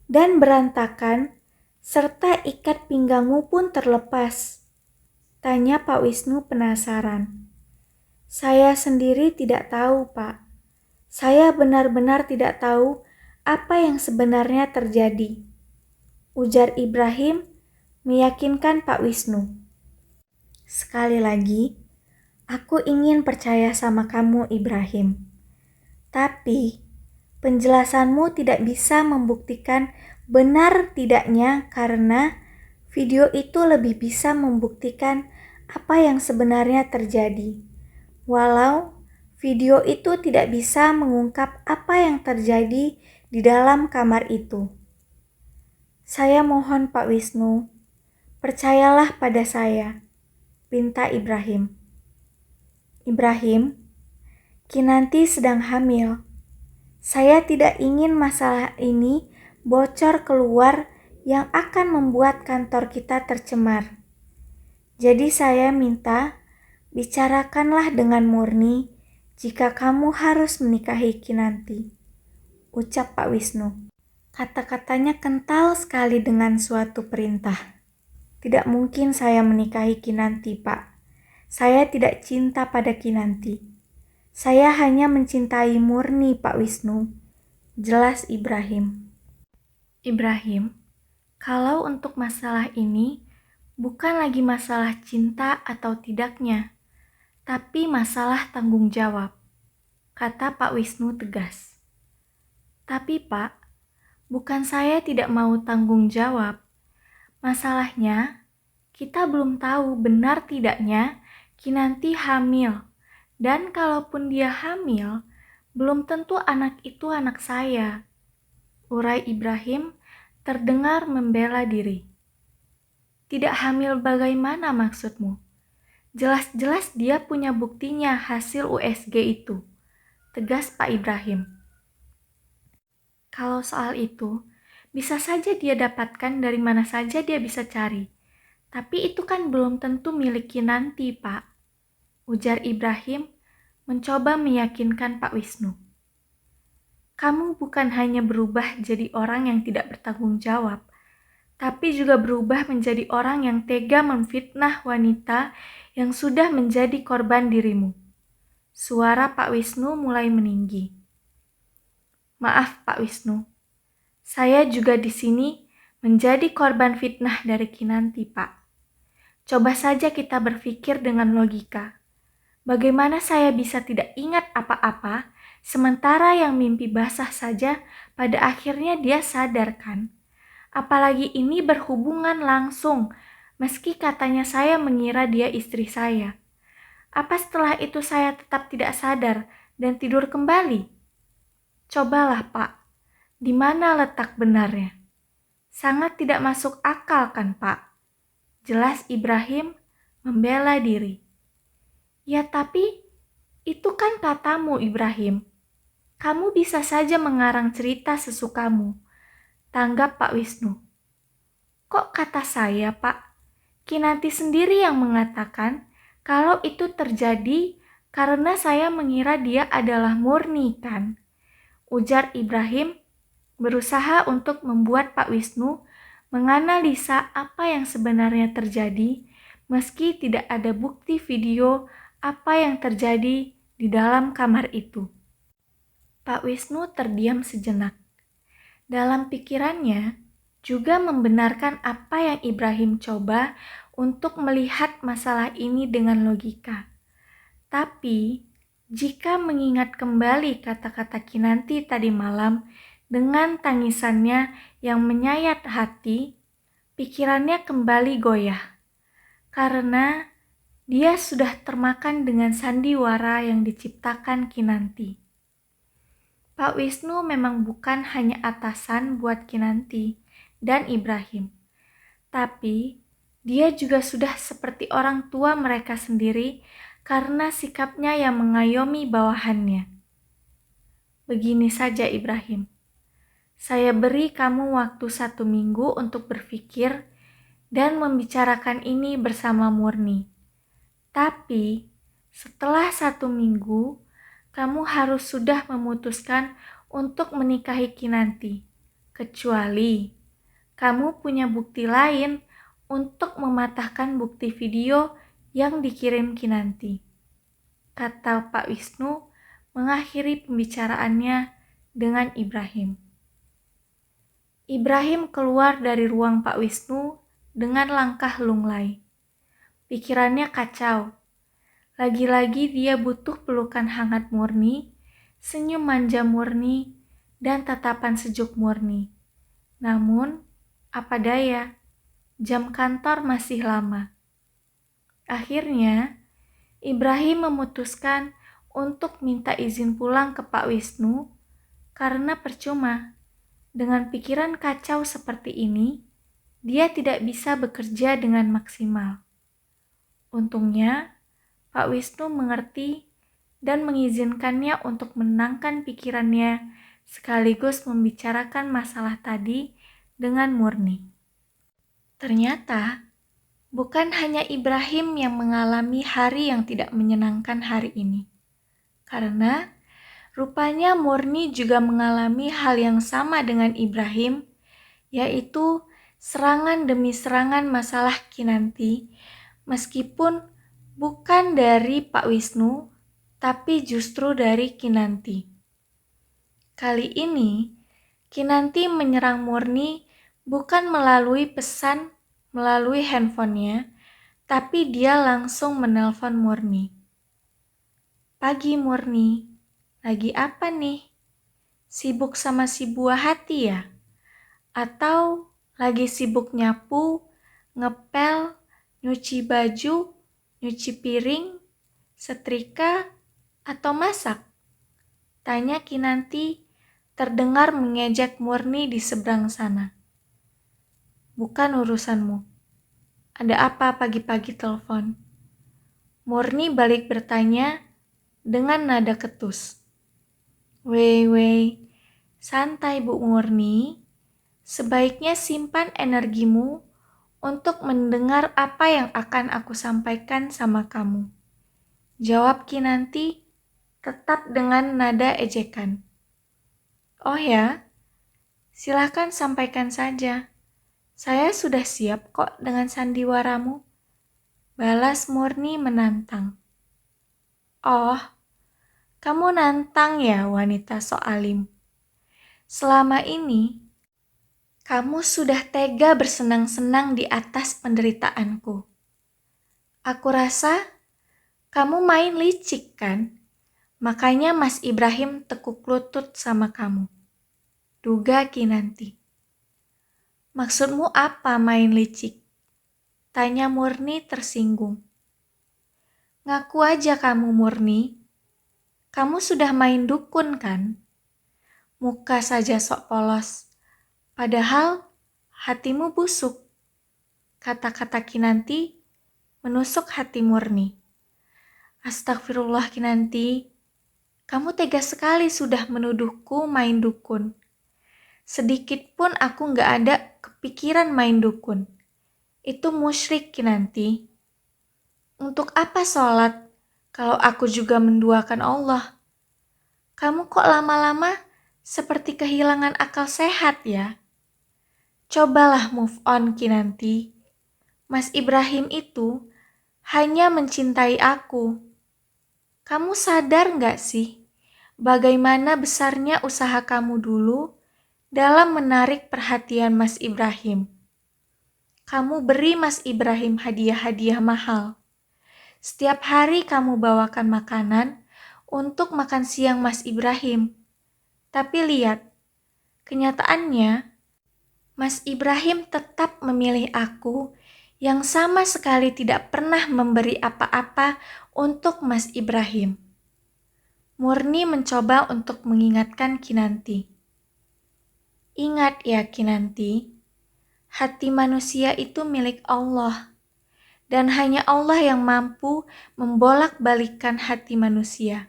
dan berantakan, serta ikat pinggangmu pun terlepas? Tanya Pak Wisnu penasaran. Saya sendiri tidak tahu, Pak. Saya benar-benar tidak tahu apa yang sebenarnya terjadi. Ujar Ibrahim meyakinkan Pak Wisnu. Sekali lagi, aku ingin percaya sama kamu, Ibrahim. Tapi, penjelasanmu tidak bisa membuktikan benar tidaknya karena video itu lebih bisa membuktikan apa yang sebenarnya terjadi. Walau video itu tidak bisa mengungkap apa yang terjadi di dalam kamar itu. Saya mohon Pak Wisnu, percayalah pada saya, pinta Ibrahim. Ibrahim, Kinanti sedang hamil. Saya tidak ingin masalah ini bocor keluar yang akan membuat kantor kita tercemar. Jadi saya minta, bicarakanlah dengan murni jika kamu harus menikahi Kinanti, ucap Pak Wisnu. Kata-katanya kental sekali dengan suatu perintah. Tidak mungkin saya menikahi Kinanti, Pak. Saya tidak cinta pada Kinanti. Saya hanya mencintai murni, Pak Wisnu. Jelas Ibrahim. Ibrahim, kalau untuk masalah ini bukan lagi masalah cinta atau tidaknya, tapi masalah tanggung jawab, kata Pak Wisnu tegas. Tapi Pak, bukan saya tidak mau tanggung jawab. Masalahnya, kita belum tahu benar tidaknya Kinanti hamil. Dan kalaupun dia hamil, belum tentu anak itu anak saya. Urai Ibrahim terdengar membela diri. Tidak hamil bagaimana maksudmu? Jelas-jelas dia punya buktinya hasil USG itu. Tegas Pak Ibrahim. Kalau soal itu, bisa saja dia dapatkan dari mana saja dia bisa cari. Tapi itu kan belum tentu milik Kinanti, Pak. Ujar Ibrahim mencoba meyakinkan Pak Wisnu. Kamu bukan hanya berubah jadi orang yang tidak bertanggung jawab, tapi juga berubah menjadi orang yang tega memfitnah wanita yang sudah menjadi korban dirimu. Suara Pak Wisnu mulai meninggi. Maaf Pak Wisnu, saya juga di sini menjadi korban fitnah dari Kinanti, Pak. Coba saja kita berpikir dengan logika. Bagaimana saya bisa tidak ingat apa-apa, sementara yang mimpi basah saja pada akhirnya dia sadarkan. Apalagi ini berhubungan langsung, meski katanya saya mengira dia istri saya. Apa setelah itu saya tetap tidak sadar dan tidur kembali? Cobalah, Pak. Di mana letak benarnya? Sangat tidak masuk akal kan, Pak? Jelas Ibrahim membela diri. Ya tapi, itu kan katamu Ibrahim. Kamu bisa saja mengarang cerita sesukamu. Tanggap Pak Wisnu. Kok kata saya, Pak? Kinanti sendiri yang mengatakan kalau itu terjadi karena saya mengira dia adalah murni kan? Ujar Ibrahim berusaha untuk membuat Pak Wisnu menganalisa apa yang sebenarnya terjadi meski tidak ada bukti video apa yang terjadi di dalam kamar itu. Pak Wisnu terdiam sejenak. Dalam pikirannya, juga membenarkan apa yang Ibrahim coba untuk melihat masalah ini dengan logika. Tapi, jika mengingat kembali kata-kata Kinanti tadi malam dengan tangisannya yang menyayat hati, pikirannya kembali goyah. Karena dia sudah termakan dengan sandiwara yang diciptakan Kinanti. Pak Wisnu memang bukan hanya atasan buat Kinanti dan Ibrahim, tapi dia juga sudah seperti orang tua mereka sendiri karena sikapnya yang mengayomi bawahannya. Begini saja Ibrahim, saya beri kamu waktu 1 minggu untuk berpikir dan membicarakan ini bersama Murni. Tapi setelah 1 minggu, kamu harus sudah memutuskan untuk menikahi Kinanti, kecuali kamu punya bukti lain untuk mematahkan bukti video yang dikirim Kinanti. Kata Pak Wisnu mengakhiri pembicaraannya dengan Ibrahim. Ibrahim keluar dari ruang Pak Wisnu dengan langkah lunglai. Pikirannya kacau. Lagi-lagi dia butuh pelukan hangat Murni, senyum manja Murni, dan tatapan sejuk Murni. Namun, apa daya, jam kantor masih lama. Akhirnya, Ibrahim memutuskan untuk minta izin pulang ke Pak Wisnu karena percuma. Dengan pikiran kacau seperti ini, dia tidak bisa bekerja dengan maksimal. Untungnya, Pak Wisnu mengerti dan mengizinkannya untuk menenangkan pikirannya sekaligus membicarakan masalah tadi dengan murni. Ternyata, bukan hanya Ibrahim yang mengalami hari yang tidak menyenangkan hari ini. Karena rupanya Murni juga mengalami hal yang sama dengan Ibrahim, yaitu serangan demi serangan masalah Kinanti, meskipun bukan dari Pak Wisnu, tapi justru dari Kinanti. Kali ini, Kinanti menyerang Murni bukan melalui pesan melalui handphonenya, tapi dia langsung menelpon Murni. Pagi Murni, lagi apa nih? Sibuk sama si buah hati ya? Atau lagi sibuk nyapu, ngepel, nyuci baju, nyuci piring, setrika, atau masak? Tanya Kinanti terdengar mengejek Murni di seberang sana. Bukan urusanmu. Ada apa pagi-pagi telepon? Murni balik bertanya dengan nada ketus. Wei, santai Bu Murni. Sebaiknya simpan energimu untuk mendengar apa yang akan aku sampaikan sama kamu. Jawab Kinanti tetap dengan nada ejekan. Oh ya, silakan sampaikan saja. Saya sudah siap kok dengan sandiwaramu, balas Murni menantang. Oh, kamu nantang ya wanita sok alim. Selama ini, kamu sudah tega bersenang-senang di atas penderitaanku. Aku rasa kamu main licik kan? Makanya Mas Ibrahim tekuk lutut sama kamu. Duga Kinanti. Maksudmu apa main licik? Tanya Murni tersinggung. Ngaku aja kamu Murni. Kamu sudah main dukun kan? Muka saja sok polos. Padahal hatimu busuk. Kata-kata Kinanti menusuk hati Murni. Astagfirullah Kinanti. Kamu tega sekali sudah menuduhku main dukun. Sedikit pun aku gak ada kepikiran main dukun. Itu musyrik Kinanti. Untuk apa sholat kalau aku juga menduakan Allah? Kamu kok lama-lama seperti kehilangan akal sehat ya? Cobalah move on Kinanti. Mas Ibrahim itu hanya mencintai aku. Kamu sadar gak sih bagaimana besarnya usaha kamu dulu dalam menarik perhatian Mas Ibrahim? Kamu beri Mas Ibrahim hadiah-hadiah mahal. Setiap hari kamu bawakan makanan untuk makan siang Mas Ibrahim. Tapi lihat, kenyataannya Mas Ibrahim tetap memilih aku yang sama sekali tidak pernah memberi apa-apa untuk Mas Ibrahim. Murni mencoba untuk mengingatkan Kinanti. Ingat ya Kinanti, hati manusia itu milik Allah, dan hanya Allah yang mampu membolak-balikkan hati manusia.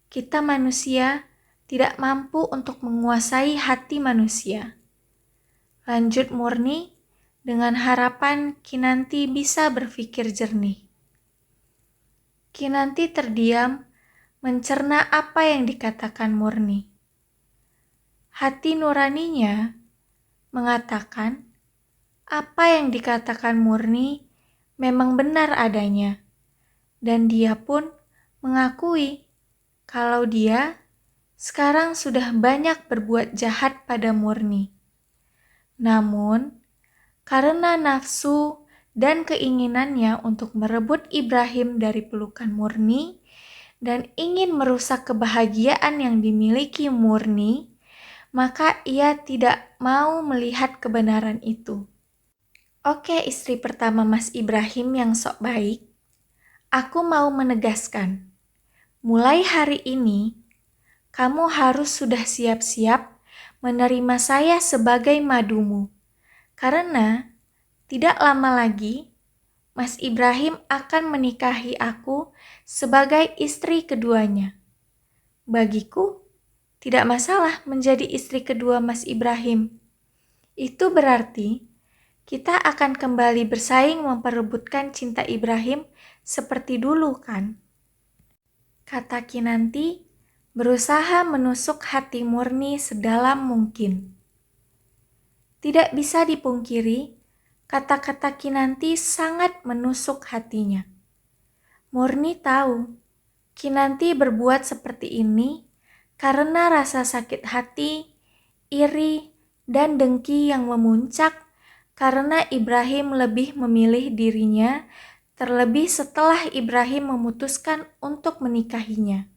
Kita manusia tidak mampu untuk menguasai hati manusia. Lanjut Murni dengan harapan Kinanti bisa berpikir jernih. Kinanti terdiam mencerna apa yang dikatakan Murni. Hati nuraninya mengatakan apa yang dikatakan Murni memang benar adanya, dan dia pun mengakui kalau dia sekarang sudah banyak berbuat jahat pada Murni. Namun, karena nafsu dan keinginannya untuk merebut Ibrahim dari pelukan Murni dan ingin merusak kebahagiaan yang dimiliki Murni, maka ia tidak mau melihat kebenaran itu. Oke, istri pertama Mas Ibrahim yang sok baik, aku mau menegaskan, mulai hari ini, kamu harus sudah siap-siap menerima saya sebagai madumu. Karena tidak lama lagi, Mas Ibrahim akan menikahi aku sebagai istri keduanya. Bagiku, tidak masalah menjadi istri kedua Mas Ibrahim. Itu berarti kita akan kembali bersaing memperebutkan cinta Ibrahim seperti dulu kan? Kata Kinanti berusaha menusuk hati Murni sedalam mungkin. Tidak bisa dipungkiri, kata-kata Kinanti sangat menusuk hatinya. Murni tahu, Kinanti berbuat seperti ini karena rasa sakit hati, iri, dan dengki yang memuncak karena Ibrahim lebih memilih dirinya, terlebih setelah Ibrahim memutuskan untuk menikahinya.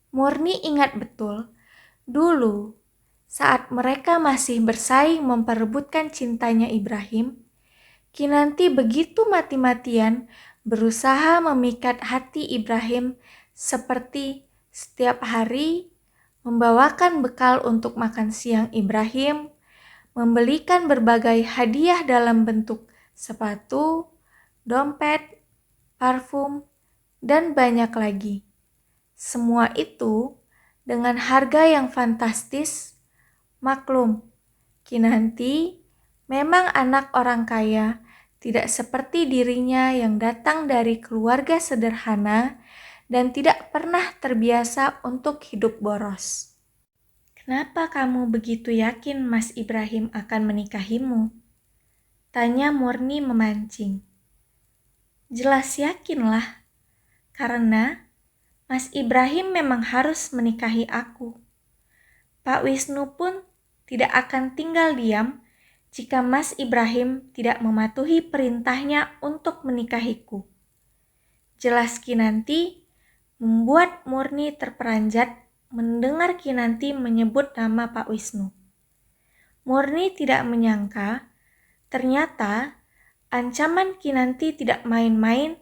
Murni ingat betul, dulu saat mereka masih bersaing memperebutkan cintanya Ibrahim, Kinanti begitu mati-matian berusaha memikat hati Ibrahim seperti setiap hari membawakan bekal untuk makan siang Ibrahim, membelikan berbagai hadiah dalam bentuk sepatu, dompet, parfum, dan banyak lagi. Semua itu dengan harga yang fantastis. Maklum, Kinanti memang anak orang kaya, tidak seperti dirinya yang datang dari keluarga sederhana dan tidak pernah terbiasa untuk hidup boros. Kenapa kamu begitu yakin Mas Ibrahim akan menikahimu? Tanya Murni memancing. Jelas yakinlah, karena Mas Ibrahim memang harus menikahi aku. Pak Wisnu pun tidak akan tinggal diam jika Mas Ibrahim tidak mematuhi perintahnya untuk menikahiku. Jelas Kinanti membuat Murni terperanjat mendengar Kinanti menyebut nama Pak Wisnu. Murni tidak menyangka, ternyata ancaman Kinanti tidak main-main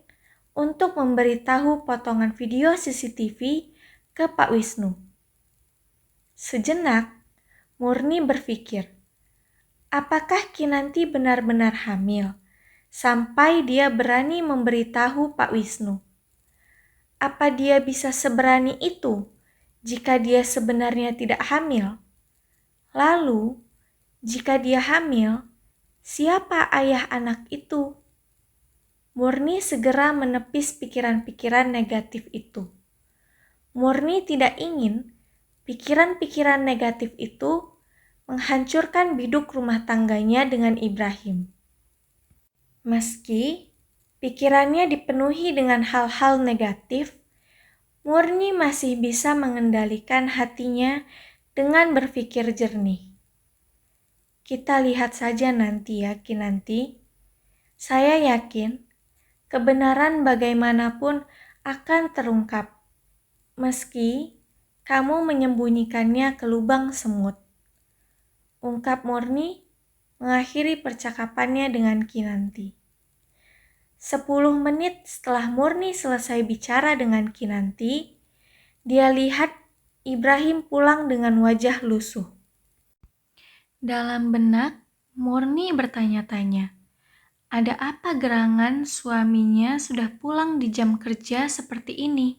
untuk memberitahu potongan video CCTV ke Pak Wisnu. Sejenak, Murni berpikir, apakah Kinanti benar-benar hamil sampai dia berani memberitahu Pak Wisnu? Apa dia bisa seberani itu jika dia sebenarnya tidak hamil? Lalu, jika dia hamil, siapa ayah anak itu? Murni segera menepis pikiran-pikiran negatif itu. Murni tidak ingin pikiran-pikiran negatif itu menghancurkan biduk rumah tangganya dengan Ibrahim. Meski pikirannya dipenuhi dengan hal-hal negatif, Murni masih bisa mengendalikan hatinya dengan berpikir jernih. Kita lihat saja nanti ya, Kinanti. Saya yakin kebenaran bagaimanapun akan terungkap, meski kamu menyembunyikannya ke lubang semut. Ungkap Murni mengakhiri percakapannya dengan Kinanti. 10 menit setelah Murni selesai bicara dengan Kinanti, dia lihat Ibrahim pulang dengan wajah lusuh. Dalam benak, Murni bertanya-tanya, ada apa gerangan suaminya sudah pulang di jam kerja seperti ini?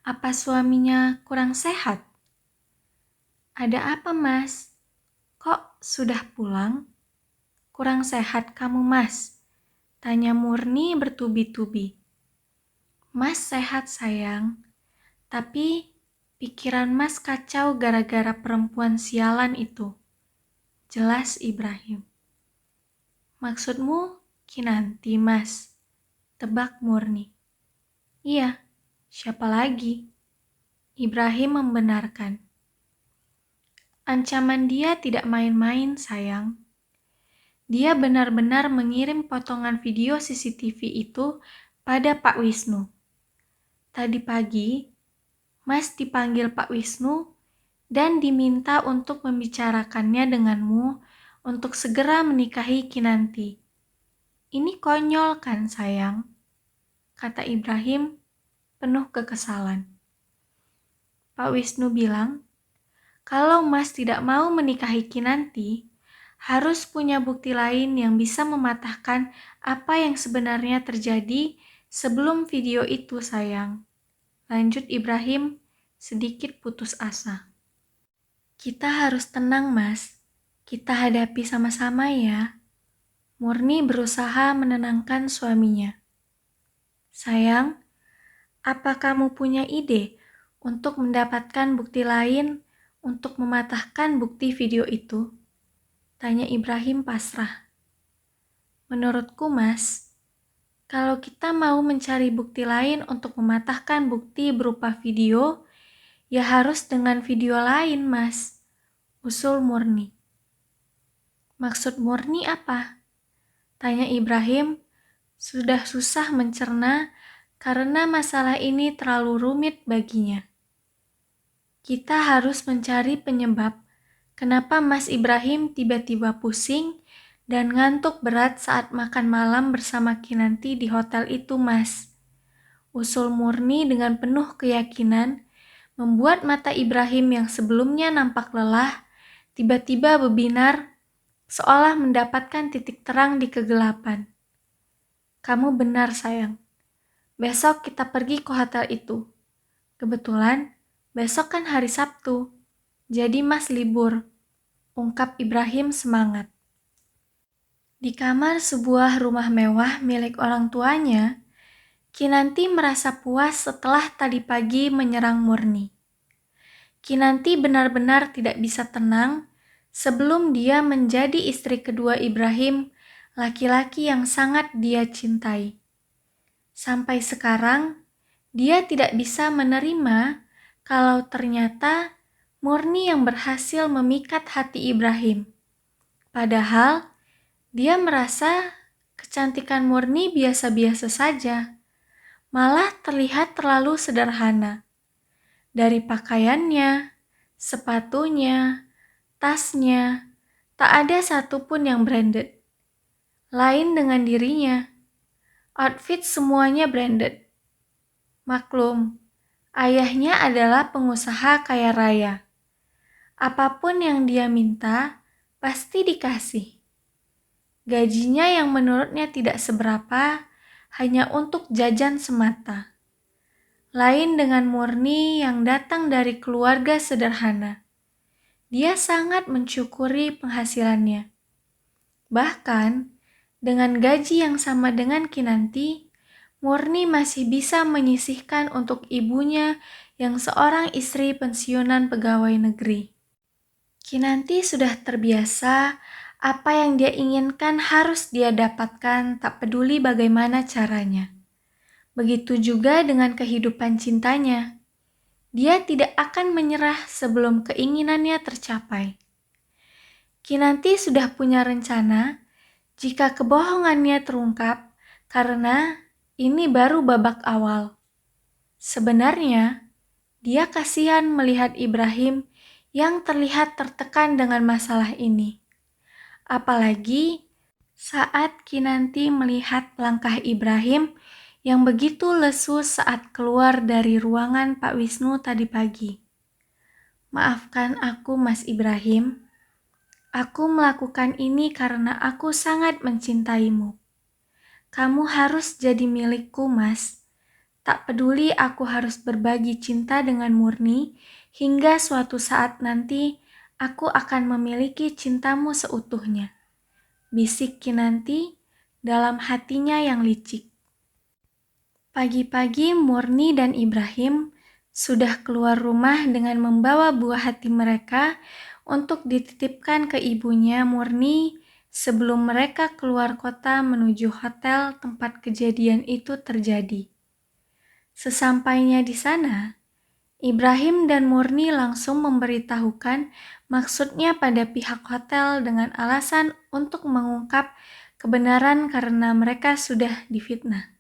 Apa suaminya kurang sehat? Ada apa, Mas? Kok sudah pulang? Kurang sehat kamu, Mas? Tanya Murni bertubi-tubi. Mas sehat, sayang. Tapi pikiran Mas kacau gara-gara perempuan sialan itu. Jelas Ibrahim. Maksudmu Kinanti, Mas? Tebak Murni. Iya, siapa lagi? Ibrahim membenarkan. Ancaman dia tidak main-main, sayang. Dia benar-benar mengirim potongan video CCTV itu pada Pak Wisnu. Tadi pagi, Mas dipanggil Pak Wisnu dan diminta untuk membicarakannya denganmu untuk segera menikahi Kinanti. Ini konyol kan, sayang? Kata Ibrahim penuh kekesalan. Pak Wisnu bilang, kalau Mas tidak mau menikahi Kinanti, harus punya bukti lain yang bisa mematahkan apa yang sebenarnya terjadi sebelum video itu, sayang. Lanjut Ibrahim sedikit putus asa. Kita harus tenang, Mas. Kita hadapi sama-sama ya. Murni berusaha menenangkan suaminya. Sayang, apa kamu punya ide untuk mendapatkan bukti lain untuk mematahkan bukti video itu? Tanya Ibrahim pasrah. Menurutku, Mas, kalau kita mau mencari bukti lain untuk mematahkan bukti berupa video, ya harus dengan video lain, Mas. Usul Murni. Maksud Murni apa? Tanya Ibrahim, sudah susah mencerna karena masalah ini terlalu rumit baginya. Kita harus mencari penyebab kenapa Mas Ibrahim tiba-tiba pusing dan ngantuk berat saat makan malam bersama Kinanti di hotel itu, Mas. Usul Murni dengan penuh keyakinan, membuat mata Ibrahim yang sebelumnya nampak lelah, tiba-tiba berbinar, seolah mendapatkan titik terang di kegelapan. Kamu benar, sayang. Besok kita pergi ke hotel itu. Kebetulan, besok kan hari Sabtu. Jadi Mas libur. Ungkap Ibrahim semangat. Di kamar sebuah rumah mewah milik orang tuanya, Kinanti merasa puas setelah tadi pagi menyerang Murni. Kinanti benar-benar tidak bisa tenang sebelum dia menjadi istri kedua Ibrahim, laki-laki yang sangat dia cintai. Sampai sekarang, dia tidak bisa menerima kalau ternyata Murni yang berhasil memikat hati Ibrahim. Padahal, dia merasa kecantikan Murni biasa-biasa saja, malah terlihat terlalu sederhana. Dari pakaiannya, sepatunya, tasnya, tak ada satupun yang branded. Lain dengan dirinya, outfit semuanya branded. Maklum, ayahnya adalah pengusaha kaya raya. Apapun yang dia minta, pasti dikasih. Gajinya yang menurutnya tidak seberapa, hanya untuk jajan semata. Lain dengan Murni yang datang dari keluarga sederhana. Dia sangat mensyukuri penghasilannya. Bahkan, dengan gaji yang sama dengan Kinanti, Murni masih bisa menyisihkan untuk ibunya yang seorang istri pensiunan pegawai negeri. Kinanti sudah terbiasa apa yang dia inginkan harus dia dapatkan, tak peduli bagaimana caranya. Begitu juga dengan kehidupan cintanya. Dia tidak akan menyerah sebelum keinginannya tercapai. Kinanti sudah punya rencana jika kebohongannya terungkap karena ini baru babak awal. Sebenarnya, dia kasihan melihat Ibrahim yang terlihat tertekan dengan masalah ini. Apalagi saat Kinanti melihat langkah Ibrahim yang begitu lesu saat keluar dari ruangan Pak Wisnu tadi pagi. Maafkan aku, Mas Ibrahim. Aku melakukan ini karena aku sangat mencintaimu. Kamu harus jadi milikku, Mas. Tak peduli aku harus berbagi cinta dengan Murni, hingga suatu saat nanti aku akan memiliki cintamu seutuhnya. Bisik Kinanti dalam hatinya yang licik. Pagi-pagi Murni dan Ibrahim sudah keluar rumah dengan membawa buah hati mereka untuk dititipkan ke ibunya Murni sebelum mereka keluar kota menuju hotel tempat kejadian itu terjadi. Sesampainya di sana, Ibrahim dan Murni langsung memberitahukan maksudnya pada pihak hotel dengan alasan untuk mengungkap kebenaran karena mereka sudah difitnah.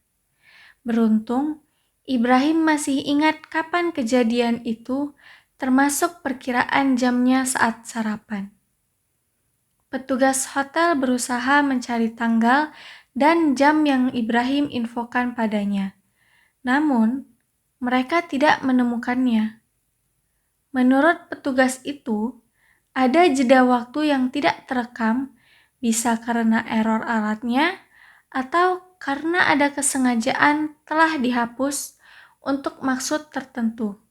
Beruntung, Ibrahim masih ingat kapan kejadian itu, termasuk perkiraan jamnya saat sarapan. Petugas hotel berusaha mencari tanggal dan jam yang Ibrahim infokan padanya. Namun, mereka tidak menemukannya. Menurut petugas itu, ada jeda waktu yang tidak terekam, bisa karena error alatnya atau karena ada kesengajaan telah dihapus untuk maksud tertentu.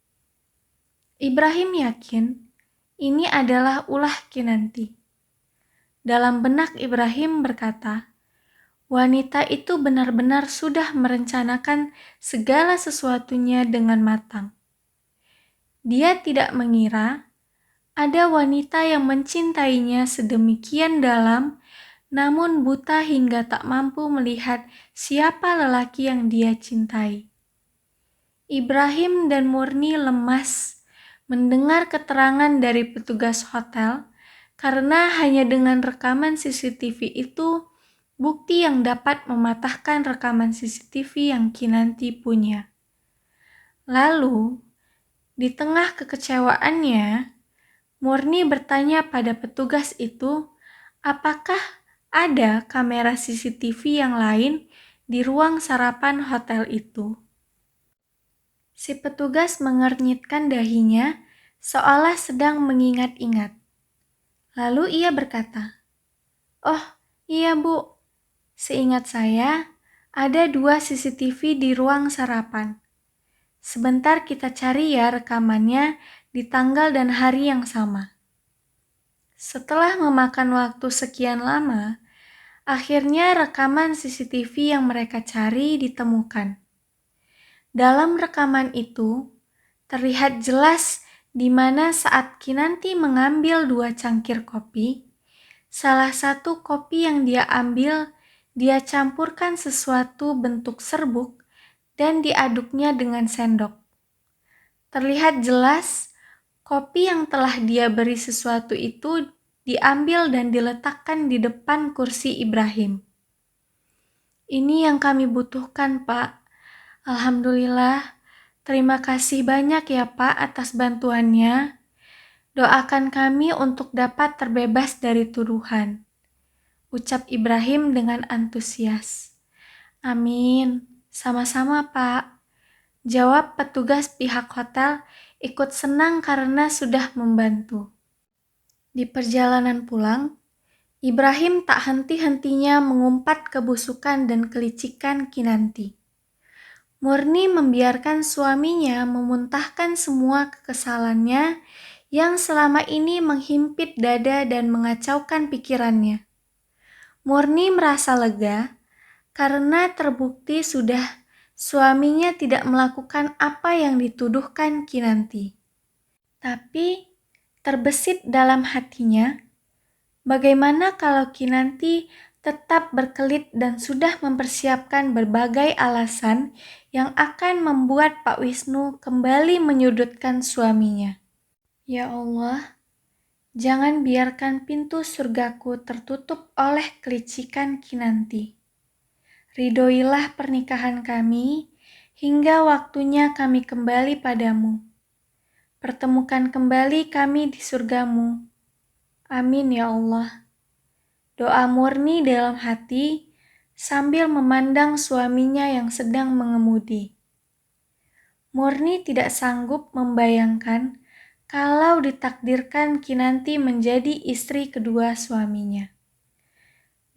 Ibrahim yakin ini adalah ulah Kinanti. Dalam benak Ibrahim berkata, wanita itu benar-benar sudah merencanakan segala sesuatunya dengan matang. Dia tidak mengira ada wanita yang mencintainya sedemikian dalam, namun buta hingga tak mampu melihat siapa lelaki yang dia cintai. Ibrahim dan Murni lemas mendengar keterangan dari petugas hotel karena hanya dengan rekaman CCTV itu bukti yang dapat mematahkan rekaman CCTV yang Kinanti punya. Lalu, di tengah kekecewaannya, Murni bertanya pada petugas itu, apakah ada kamera CCTV yang lain di ruang sarapan hotel itu. Si petugas mengernyitkan dahinya seolah sedang mengingat-ingat. Lalu ia berkata, "Oh, iya Bu. Seingat saya, ada 2 CCTV di ruang sarapan. Sebentar kita cari ya rekamannya di tanggal dan hari yang sama." Setelah memakan waktu sekian lama, akhirnya rekaman CCTV yang mereka cari ditemukan. Dalam rekaman itu, terlihat jelas di mana saat Kinanti mengambil 2 cangkir kopi, salah satu kopi yang dia ambil, dia campurkan sesuatu bentuk serbuk dan diaduknya dengan sendok. Terlihat jelas, kopi yang telah dia beri sesuatu itu diambil dan diletakkan di depan kursi Ibrahim. Ini yang kami butuhkan, Pak. Alhamdulillah, terima kasih banyak ya Pak atas bantuannya. Doakan kami untuk dapat terbebas dari tuduhan, ucap Ibrahim dengan antusias. Amin, sama-sama Pak, jawab petugas pihak hotel ikut senang karena sudah membantu. Di perjalanan pulang, Ibrahim tak henti-hentinya mengumpat kebusukan dan kelicikan Kinanti. Murni membiarkan suaminya memuntahkan semua kekesalannya yang selama ini menghimpit dada dan mengacaukan pikirannya. Murni merasa lega karena terbukti sudah suaminya tidak melakukan apa yang dituduhkan Kinanti. Tapi terbesit dalam hatinya, bagaimana kalau Kinanti tetap berkelit dan sudah mempersiapkan berbagai alasan yang akan membuat Pak Wisnu kembali menyudutkan suaminya. Ya Allah, jangan biarkan pintu surgaku tertutup oleh kelicikan Kinanti. Ridhoilah pernikahan kami hingga waktunya kami kembali padamu. Pertemukan kembali kami di surgamu. Amin ya Allah. Doa Murni dalam hati sambil memandang suaminya yang sedang mengemudi. Murni tidak sanggup membayangkan kalau ditakdirkan Kinanti menjadi istri kedua suaminya.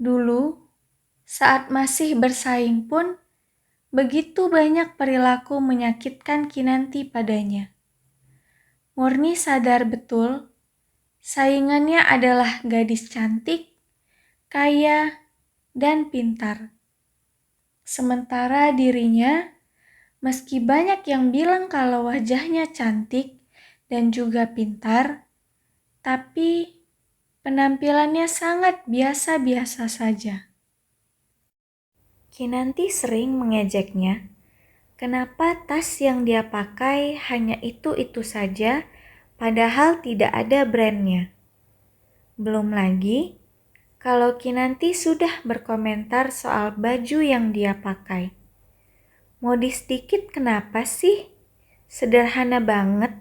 Dulu, saat masih bersaing pun, begitu banyak perilaku menyakitkan Kinanti padanya. Murni sadar betul, saingannya adalah gadis cantik, kaya, dan pintar. Sementara dirinya, meski banyak yang bilang kalau wajahnya cantik dan juga pintar, tapi penampilannya sangat biasa-biasa saja. Kinanti sering mengejeknya, kenapa tas yang dia pakai hanya itu-itu saja, padahal tidak ada brandnya. Belum lagi, kalau Kinanti sudah berkomentar soal baju yang dia pakai. Modis dikit kenapa sih? Sederhana banget.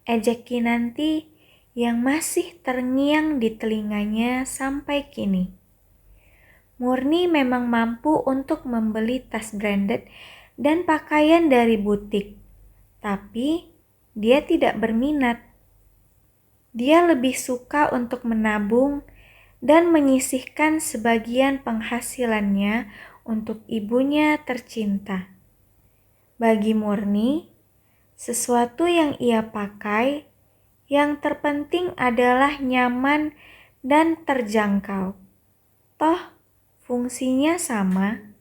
Ejek Kinanti yang masih terngiang di telinganya sampai kini. Murni memang mampu untuk membeli tas branded dan pakaian dari butik, tapi dia tidak berminat. Dia lebih suka untuk menabung dan menyisihkan sebagian penghasilannya untuk ibunya tercinta. Bagi Murni, sesuatu yang ia pakai yang terpenting adalah nyaman dan terjangkau. Toh, fungsinya sama.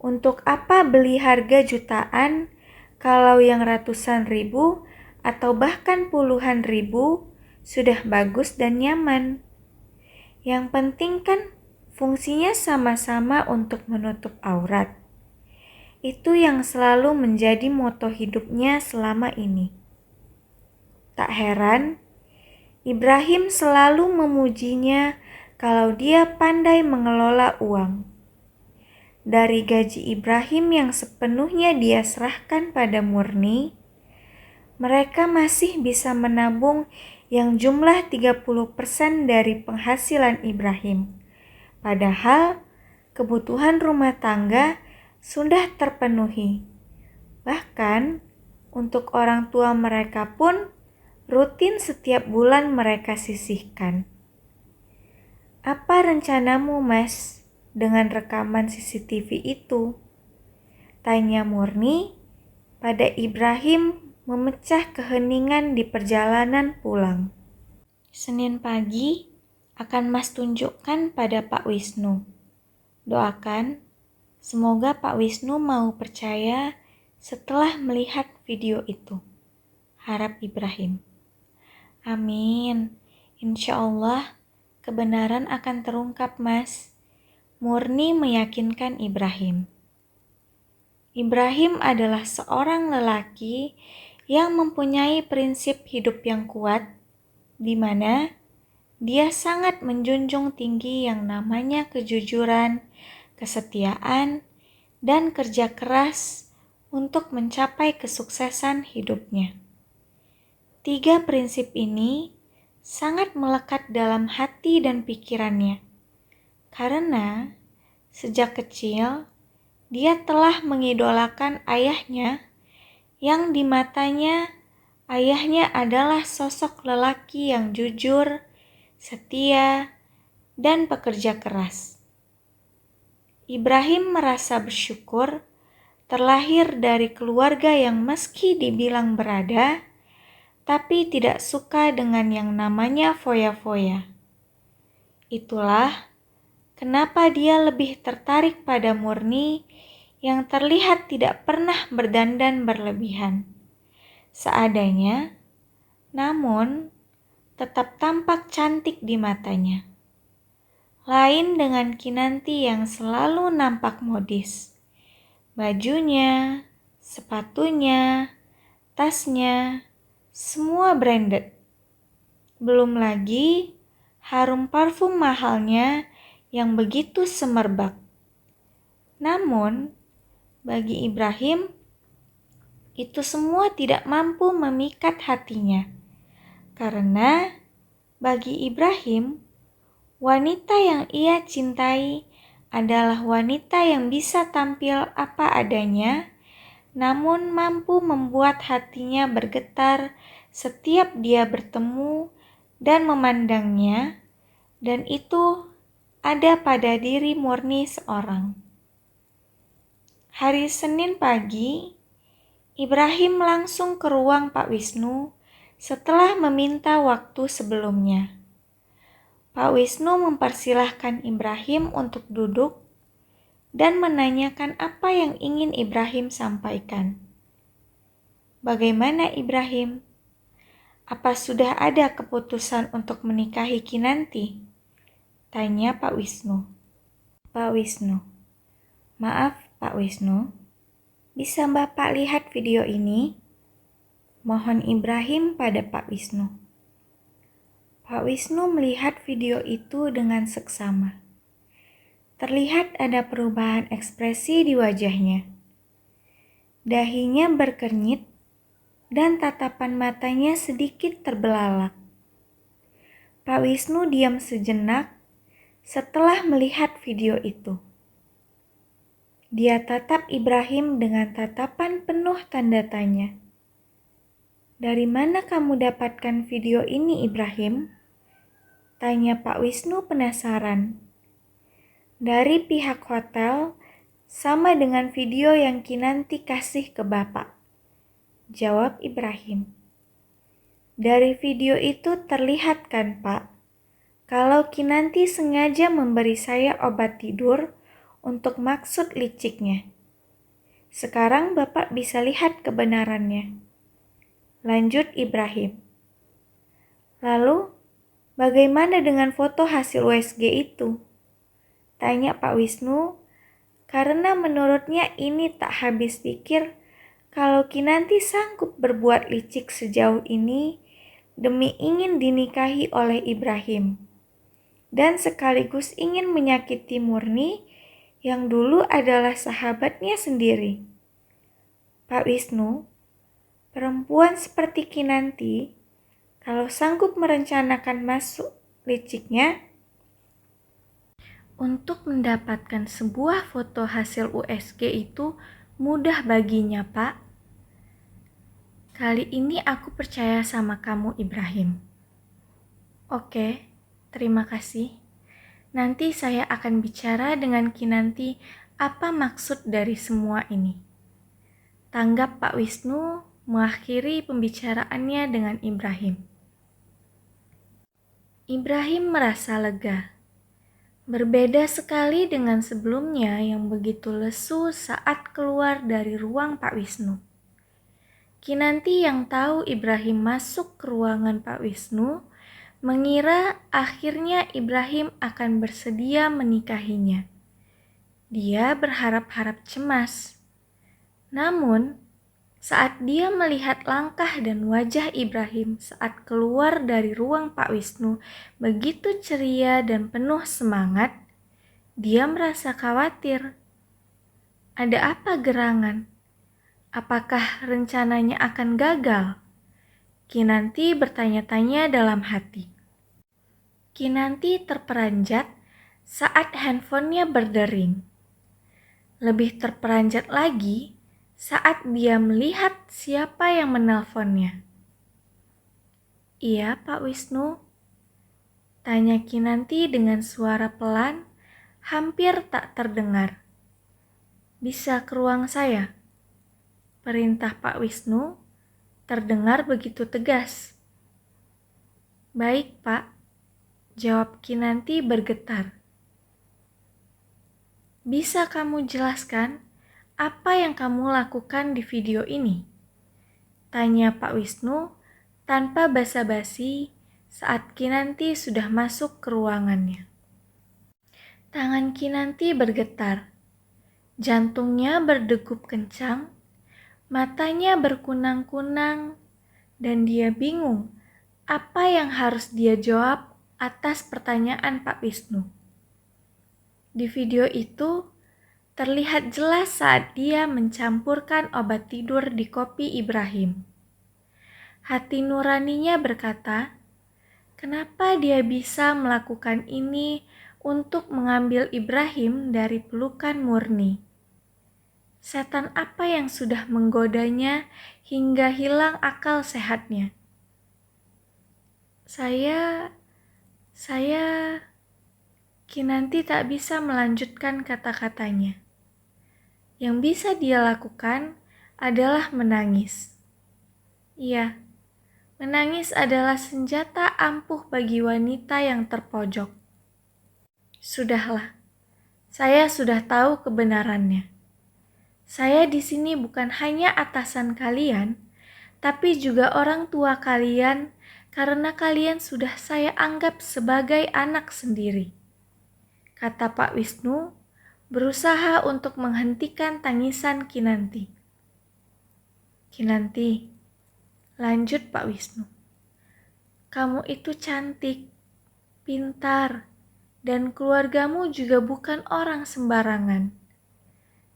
Untuk apa beli harga jutaan kalau yang ratusan ribu atau bahkan puluhan ribu sudah bagus dan nyaman? Yang penting kan fungsinya sama-sama untuk menutup aurat. Itu yang selalu menjadi moto hidupnya selama ini. Tak heran, Ibrahim selalu memujinya kalau dia pandai mengelola uang. Dari gaji Ibrahim yang sepenuhnya dia serahkan pada Murni, mereka masih bisa menabung yang jumlah 30% dari penghasilan Ibrahim. Padahal kebutuhan rumah tangga sudah terpenuhi. Bahkan untuk orang tua mereka pun rutin setiap bulan mereka sisihkan. Apa rencanamu, Mas, dengan rekaman CCTV itu? Tanya Murni pada Ibrahim memecah keheningan di perjalanan pulang. Senin pagi akan Mas tunjukkan pada Pak Wisnu. Doakan, semoga Pak Wisnu mau percaya setelah melihat video itu. harap Ibrahim. Amin. Insya Allah kebenaran akan terungkap, Mas. Murni meyakinkan Ibrahim. Ibrahim adalah seorang lelaki yang mempunyai prinsip hidup yang kuat, di mana dia sangat menjunjung tinggi yang namanya kejujuran, kesetiaan, dan kerja keras untuk mencapai kesuksesan hidupnya. 3 prinsip ini sangat melekat dalam hati dan pikirannya, karena sejak kecil dia telah mengidolakan ayahnya yang di matanya ayahnya adalah sosok lelaki yang jujur, setia, dan pekerja keras. Ibrahim merasa bersyukur terlahir dari keluarga yang meski dibilang berada, tapi tidak suka dengan yang namanya foya-foya. Itulah kenapa dia lebih tertarik pada Murni yang terlihat tidak pernah berdandan berlebihan. Seadanya, namun tetap tampak cantik di matanya. Lain dengan Kinanti yang selalu nampak modis. Bajunya, sepatunya, tasnya, semua branded. Belum lagi harum parfum mahalnya yang begitu semerbak. Namun, bagi Ibrahim, itu semua tidak mampu memikat hatinya. Karena bagi Ibrahim, wanita yang ia cintai adalah wanita yang bisa tampil apa adanya, namun mampu membuat hatinya bergetar setiap dia bertemu dan memandangnya, dan itu ada pada diri Murni seorang. Hari Senin pagi, Ibrahim langsung ke ruang Pak Wisnu setelah meminta waktu sebelumnya. Pak Wisnu mempersilahkan Ibrahim untuk duduk dan menanyakan apa yang ingin Ibrahim sampaikan. Bagaimana Ibrahim? Apa sudah ada keputusan untuk menikahi Kinanti? Tanya Pak Wisnu. Pak Wisnu, maaf Pak Wisnu, bisa Bapak lihat video ini? Mohon Ibrahim pada Pak Wisnu. Pak Wisnu melihat video itu dengan seksama. Terlihat ada perubahan ekspresi di wajahnya. Dahinya berkernyit dan tatapan matanya sedikit terbelalak. Pak Wisnu diam sejenak setelah melihat video itu. Dia tatap Ibrahim dengan tatapan penuh tanda tanya. Dari mana kamu dapatkan video ini, Ibrahim? Tanya Pak Wisnu penasaran. Dari pihak hotel, sama dengan video yang Kinanti kasih ke Bapak. Jawab Ibrahim. Dari video itu terlihat kan, Pak, kalau Kinanti sengaja memberi saya obat tidur untuk maksud liciknya. Sekarang Bapak bisa lihat kebenarannya. Lanjut Ibrahim. Lalu, bagaimana dengan foto hasil USG itu? Tanya Pak Wisnu, karena menurutnya ini tak habis pikir kalau Kinanti sanggup berbuat licik sejauh ini demi ingin dinikahi oleh Ibrahim. Dan sekaligus ingin menyakiti Murni yang dulu adalah sahabatnya sendiri. Pak Wisnu, perempuan seperti Kinanti, kalau sanggup merencanakan masuk liciknya, untuk mendapatkan sebuah foto hasil USG itu mudah baginya, Pak. Kali ini aku percaya sama kamu, Ibrahim. Oke, terima kasih. Nanti saya akan bicara dengan Kinanti apa maksud dari semua ini. Tanggap Pak Wisnu mengakhiri pembicaraannya dengan Ibrahim. Ibrahim merasa lega. Berbeda sekali dengan sebelumnya yang begitu lesu saat keluar dari ruang Pak Wisnu. Kinanti yang tahu Ibrahim masuk ke ruangan Pak Wisnu, mengira akhirnya Ibrahim akan bersedia menikahinya. Dia berharap-harap cemas. Namun, saat dia melihat langkah dan wajah Ibrahim saat keluar dari ruang Pak Wisnu begitu ceria dan penuh semangat, dia merasa khawatir. Ada apa gerangan? Apakah rencananya akan gagal? Kinanti bertanya-tanya dalam hati. Kinanti terperanjat saat handphonenya berdering. Lebih terperanjat lagi saat dia melihat siapa yang menelponnya. "Iya, Pak Wisnu?" tanya Kinanti dengan suara pelan, hampir tak terdengar. "Bisa ke ruang saya?" perintah Pak Wisnu terdengar begitu tegas. "Baik, Pak," jawab Kinanti bergetar. "Bisa kamu jelaskan apa yang kamu lakukan di video ini?" tanya Pak Wisnu tanpa basa-basi saat Kinanti sudah masuk ke ruangannya. Tangan Kinanti bergetar, jantungnya berdegup kencang, matanya berkunang-kunang, dan dia bingung apa yang harus dia jawab atas pertanyaan Pak Wisnu. Di video itu, terlihat jelas saat dia mencampurkan obat tidur di kopi Ibrahim. Hati nuraninya berkata, kenapa dia bisa melakukan ini untuk mengambil Ibrahim dari pelukan Murni? Setan apa yang sudah menggodanya hingga hilang akal sehatnya? Saya Kinanti tak bisa melanjutkan kata-katanya. Yang bisa dia lakukan adalah menangis. Iya, menangis adalah senjata ampuh bagi wanita yang terpojok. Sudahlah, saya sudah tahu kebenarannya. Saya di sini bukan hanya atasan kalian, tapi juga orang tua kalian karena kalian sudah saya anggap sebagai anak sendiri, kata Pak Wisnu, berusaha untuk menghentikan tangisan Kinanti. Kinanti, lanjut Pak Wisnu. Kamu itu cantik, pintar, dan keluargamu juga bukan orang sembarangan.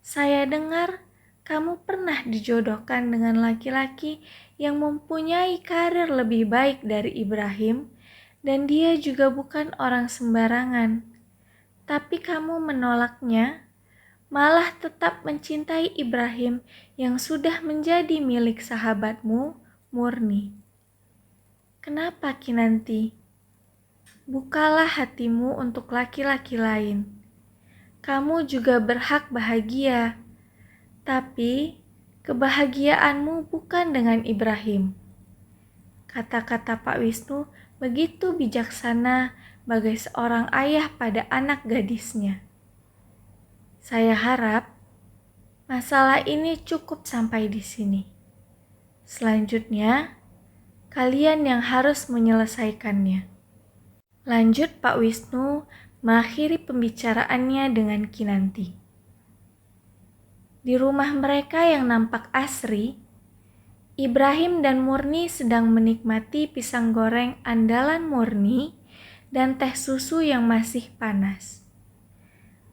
Saya dengar kamu pernah dijodohkan dengan laki-laki yang mempunyai karir lebih baik dari Ibrahim, dan dia juga bukan orang sembarangan. Tapi kamu menolaknya, malah tetap mencintai Ibrahim yang sudah menjadi milik sahabatmu, Murni. Kenapa Kinanti? Bukalah hatimu untuk laki-laki lain. Kamu juga berhak bahagia, tapi kebahagiaanmu bukan dengan Ibrahim. Kata-kata Pak Wisnu begitu bijaksana bagai seorang ayah pada anak gadisnya. Saya harap masalah ini cukup sampai di sini. Selanjutnya, kalian yang harus menyelesaikannya. Lanjut Pak Wisnu mengakhiri pembicaraannya dengan Kinanti. Di rumah mereka yang nampak asri, Ibrahim dan Murni sedang menikmati pisang goreng andalan Murni dan teh susu yang masih panas.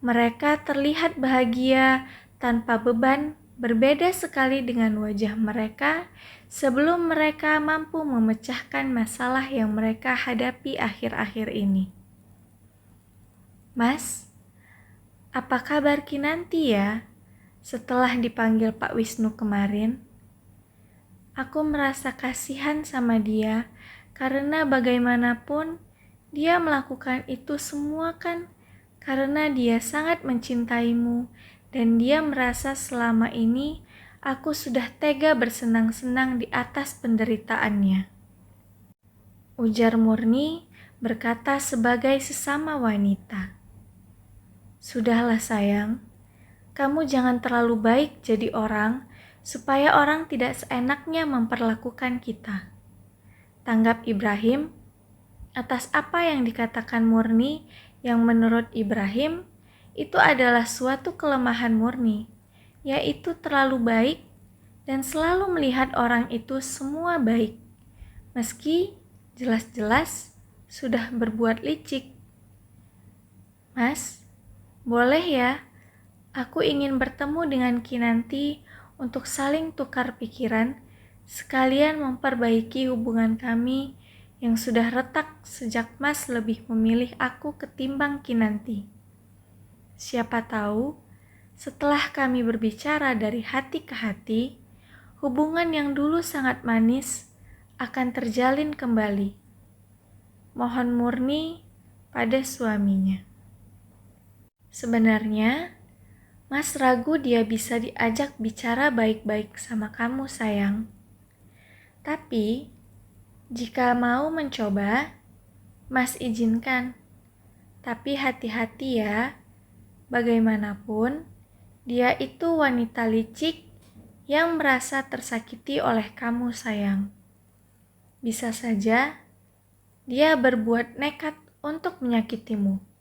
Mereka terlihat bahagia tanpa beban, berbeda sekali dengan wajah mereka sebelum mereka mampu memecahkan masalah yang mereka hadapi akhir-akhir ini. "Mas, apa kabar Kinanti ya?" setelah dipanggil Pak Wisnu kemarin. Aku merasa kasihan sama dia karena bagaimanapun dia melakukan itu semua kan karena dia sangat mencintaimu dan dia merasa selama ini aku sudah tega bersenang-senang di atas penderitaannya. Ujar Murni berkata sebagai sesama wanita. Sudahlah sayang, kamu jangan terlalu baik jadi orang supaya orang tidak seenaknya memperlakukan kita. Tanggap Ibrahim atas apa yang dikatakan Murni, yang menurut Ibrahim itu adalah suatu kelemahan Murni, yaitu terlalu baik dan selalu melihat orang itu semua baik, meski jelas-jelas sudah berbuat licik. Mas, boleh ya? Aku ingin bertemu dengan Kinanti untuk saling tukar pikiran, sekalian memperbaiki hubungan kami yang sudah retak sejak Mas lebih memilih aku ketimbang Kinanti. Siapa tahu, setelah kami berbicara dari hati ke hati, hubungan yang dulu sangat manis akan terjalin kembali. Mohon Murni pada suaminya. Sebenarnya, Mas ragu dia bisa diajak bicara baik-baik sama kamu, sayang. Tapi, jika mau mencoba, Mas izinkan. Tapi hati-hati ya, bagaimanapun, dia itu wanita licik yang merasa tersakiti oleh kamu, sayang. Bisa saja, dia berbuat nekat untuk menyakitimu.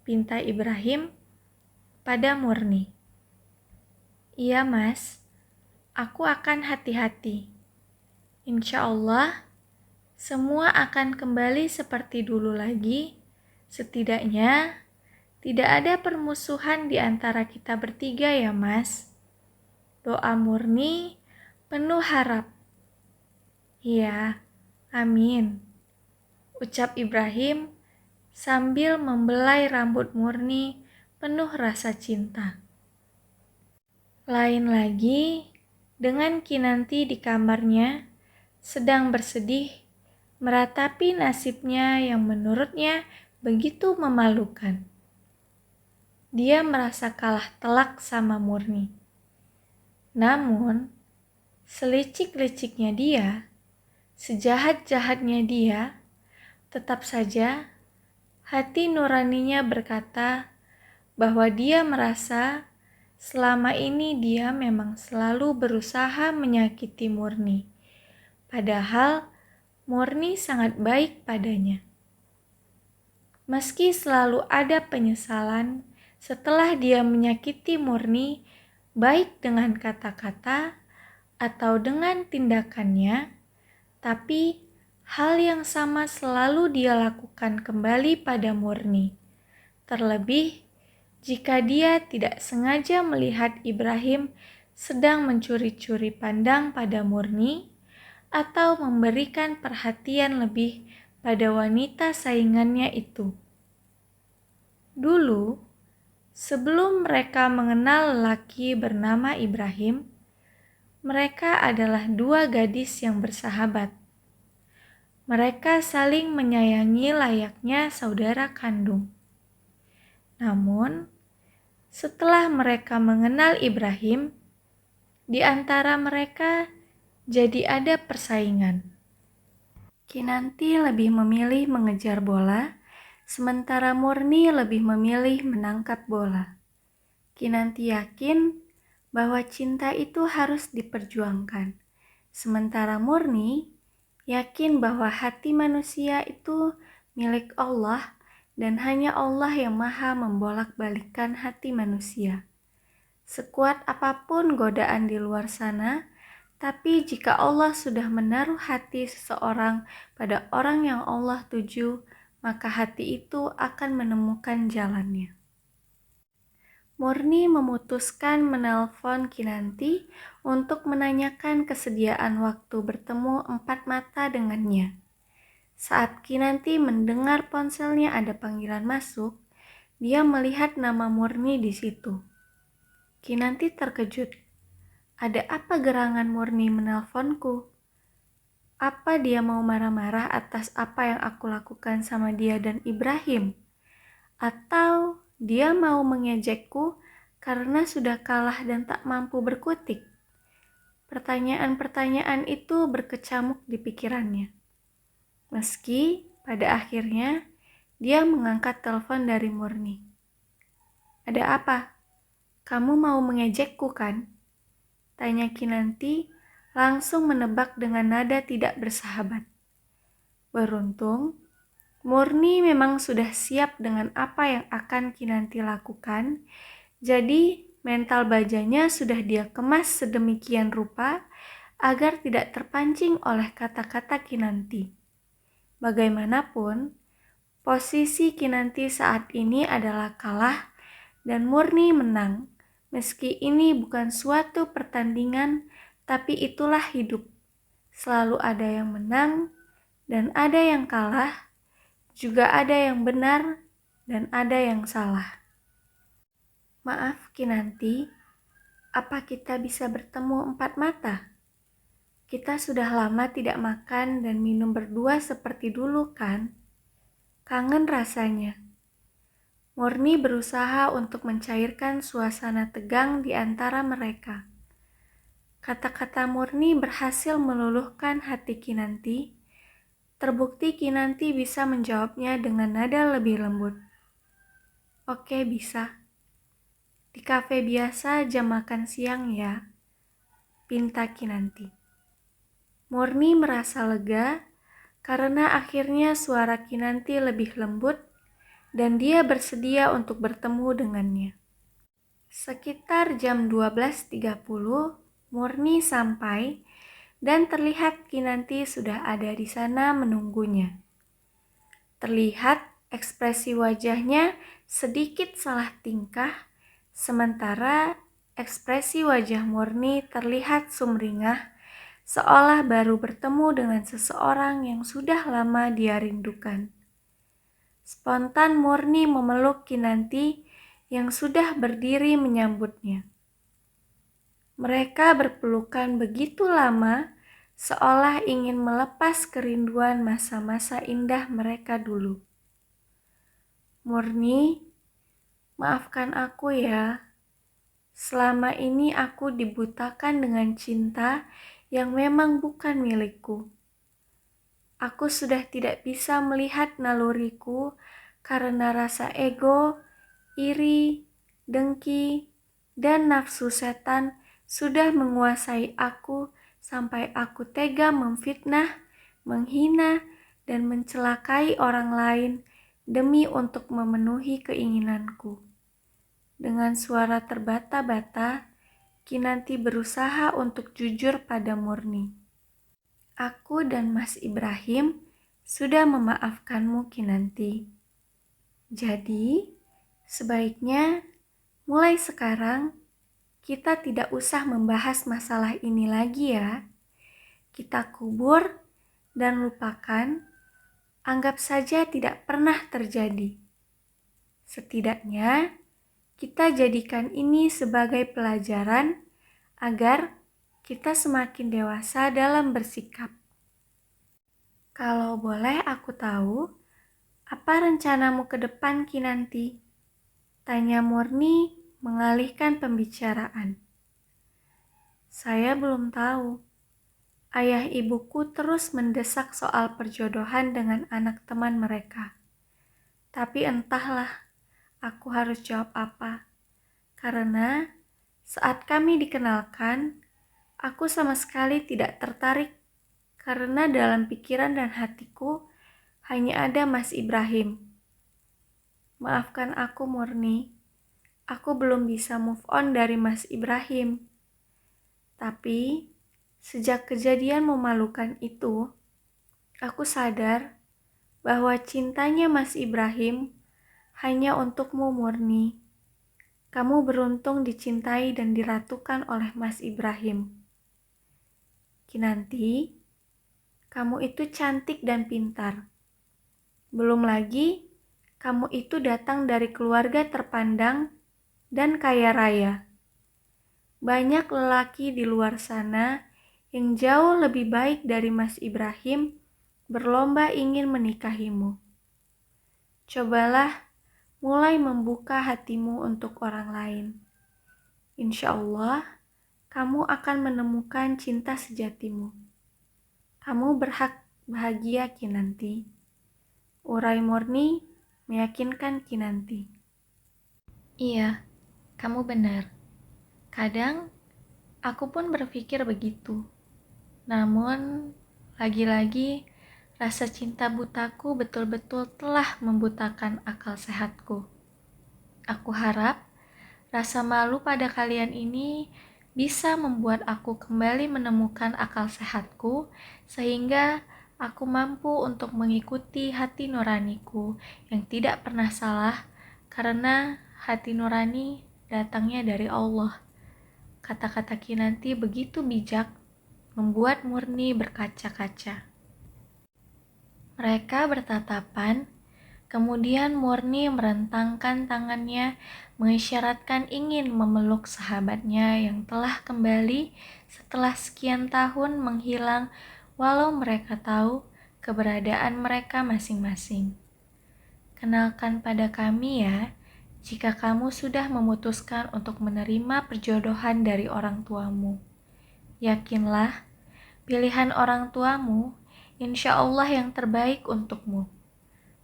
Pinta Ibrahim pada Murni. Iya, Mas. Aku akan hati-hati. Insya Allah, semua akan kembali seperti dulu lagi. Setidaknya, tidak ada permusuhan di antara kita bertiga ya, Mas. Doa Murni penuh harap. Iya, amin. Ucap Ibrahim sambil membelai rambut Murni penuh rasa cinta. Lain lagi, dengan Kinanti di kamarnya, sedang bersedih, meratapi nasibnya yang menurutnya begitu memalukan. Dia merasa kalah telak sama Murni. Namun, selicik-liciknya dia, sejahat-jahatnya dia, tetap saja hati nuraninya berkata bahwa dia merasa selama ini dia memang selalu berusaha menyakiti Murni. Padahal Murni sangat baik padanya. Meski selalu ada penyesalan setelah dia menyakiti Murni, baik dengan kata-kata atau dengan tindakannya, tapi hal yang sama selalu dia lakukan kembali pada Murni. Terlebih jika dia tidak sengaja melihat Ibrahim sedang mencuri-curi pandang pada Murni atau memberikan perhatian lebih pada wanita saingannya itu. Dulu, sebelum mereka mengenal lelaki bernama Ibrahim, mereka adalah dua gadis yang bersahabat. Mereka saling menyayangi layaknya saudara kandung. Namun, setelah mereka mengenal Ibrahim, di antara mereka jadi ada persaingan. Kinanti lebih memilih mengejar bola, sementara Murni lebih memilih menangkap bola. Kinanti yakin bahwa cinta itu harus diperjuangkan, sementara Murni yakin bahwa hati manusia itu milik Allah dan hanya Allah yang maha membolak-balikkan hati manusia. Sekuat apapun godaan di luar sana, tapi jika Allah sudah menaruh hati seseorang pada orang yang Allah tuju, maka hati itu akan menemukan jalannya. Murni memutuskan menelpon Kinanti untuk menanyakan kesediaan waktu bertemu empat mata dengannya. Saat Kinanti mendengar ponselnya ada panggilan masuk, dia melihat nama Murni di situ. Kinanti terkejut. Ada apa gerangan Murni menelponku? Apa dia mau marah-marah atas apa yang aku lakukan sama dia dan Ibrahim? Atau dia mau mengejekku karena sudah kalah dan tak mampu berkutik? Pertanyaan-pertanyaan itu berkecamuk di pikirannya. Meski pada akhirnya dia mengangkat telepon dari Murni. Ada apa? Kamu mau mengejekku kan? Tanya Kinanti, langsung menebak dengan nada tidak bersahabat. Beruntung, Murni memang sudah siap dengan apa yang akan Kinanti lakukan, jadi mental bajanya sudah dia kemas sedemikian rupa agar tidak terpancing oleh kata-kata Kinanti. Bagaimanapun, posisi Kinanti saat ini adalah kalah dan Murni menang. Meski ini bukan suatu pertandingan, tapi itulah hidup. Selalu ada yang menang dan ada yang kalah, juga ada yang benar dan ada yang salah. Maaf Kinanti, apa kita bisa bertemu empat mata? Kita sudah lama tidak makan dan minum berdua seperti dulu kan? Kangen rasanya. Murni berusaha untuk mencairkan suasana tegang di antara mereka. Kata-kata Murni berhasil meluluhkan hati Kinanti. Terbukti Kinanti bisa menjawabnya dengan nada lebih lembut. Oke, bisa. Di kafe biasa jam makan siang ya, pinta Kinanti. Murni merasa lega karena akhirnya suara Kinanti lebih lembut dan dia bersedia untuk bertemu dengannya. Sekitar jam 12.30, Murni sampai dan terlihat Kinanti sudah ada di sana menunggunya. Terlihat ekspresi wajahnya sedikit salah tingkah, sementara ekspresi wajah Murni terlihat sumringah, seolah baru bertemu dengan seseorang yang sudah lama dia rindukan. Spontan Murni memeluk Kinanti yang sudah berdiri menyambutnya. Mereka berpelukan begitu lama, seolah ingin melepas kerinduan masa-masa indah mereka dulu. Murni, maafkan aku ya. Selama ini aku dibutakan dengan cinta yang memang bukan milikku. Aku sudah tidak bisa melihat naluriku karena rasa ego, iri, dengki, dan nafsu setan sudah menguasai aku sampai aku tega memfitnah, menghina, dan mencelakai orang lain demi untuk memenuhi keinginanku. Dengan suara terbata-bata, Kinanti berusaha untuk jujur pada Murni. Aku dan Mas Ibrahim sudah memaafkanmu, Kinanti. Jadi, sebaiknya mulai sekarang kita tidak usah membahas masalah ini lagi ya. Kita kubur dan lupakan, anggap saja tidak pernah terjadi. Setidaknya, kita jadikan ini sebagai pelajaran agar kita semakin dewasa dalam bersikap. Kalau boleh aku tahu, apa rencanamu ke depan Kinanti? Tanya Murni mengalihkan pembicaraan. Saya belum tahu. Ayah ibuku terus mendesak soal perjodohan dengan anak teman mereka. Tapi entahlah, aku harus jawab apa. Karena saat kami dikenalkan, aku sama sekali tidak tertarik karena dalam pikiran dan hatiku hanya ada Mas Ibrahim. Maafkan aku Murni, aku belum bisa move on dari Mas Ibrahim. Tapi sejak kejadian memalukan itu, aku sadar bahwa cintanya Mas Ibrahim hanya untukmu Murni. Kamu beruntung dicintai dan diratukan oleh Mas Ibrahim. Kinanti, kamu itu cantik dan pintar. Belum lagi, kamu itu datang dari keluarga terpandang dan kaya raya. Banyak lelaki di luar sana yang jauh lebih baik dari Mas Ibrahim berlomba ingin menikahimu. Cobalah mulai membuka hatimu untuk orang lain. Insya Allah, kamu akan menemukan cinta sejatimu. Kamu berhak bahagia Kinanti. Urai Murni meyakinkan Kinanti.
Iya, kamu benar. Kadang
Aku pun berpikir begitu. Namun, lagi-lagi rasa cinta butaku betul-betul telah membutakan akal sehatku. Aku harap rasa malu pada kalian ini bisa membuat aku kembali menemukan akal sehatku, sehingga aku mampu untuk mengikuti hati nuraniku yang tidak pernah salah, karena hati nurani datangnya dari Allah. Kata-kata Kinanti begitu bijak, membuat Murni berkaca-kaca. Mereka bertatapan, kemudian Murni merentangkan tangannya, mengisyaratkan ingin memeluk sahabatnya yang telah kembali setelah sekian tahun menghilang, walau mereka tahu keberadaan mereka masing-masing. Kenalkan pada kami ya, jika kamu sudah memutuskan untuk menerima perjodohan dari orang tuamu. Yakinlah, pilihan orang tuamu insya Allah yang terbaik untukmu.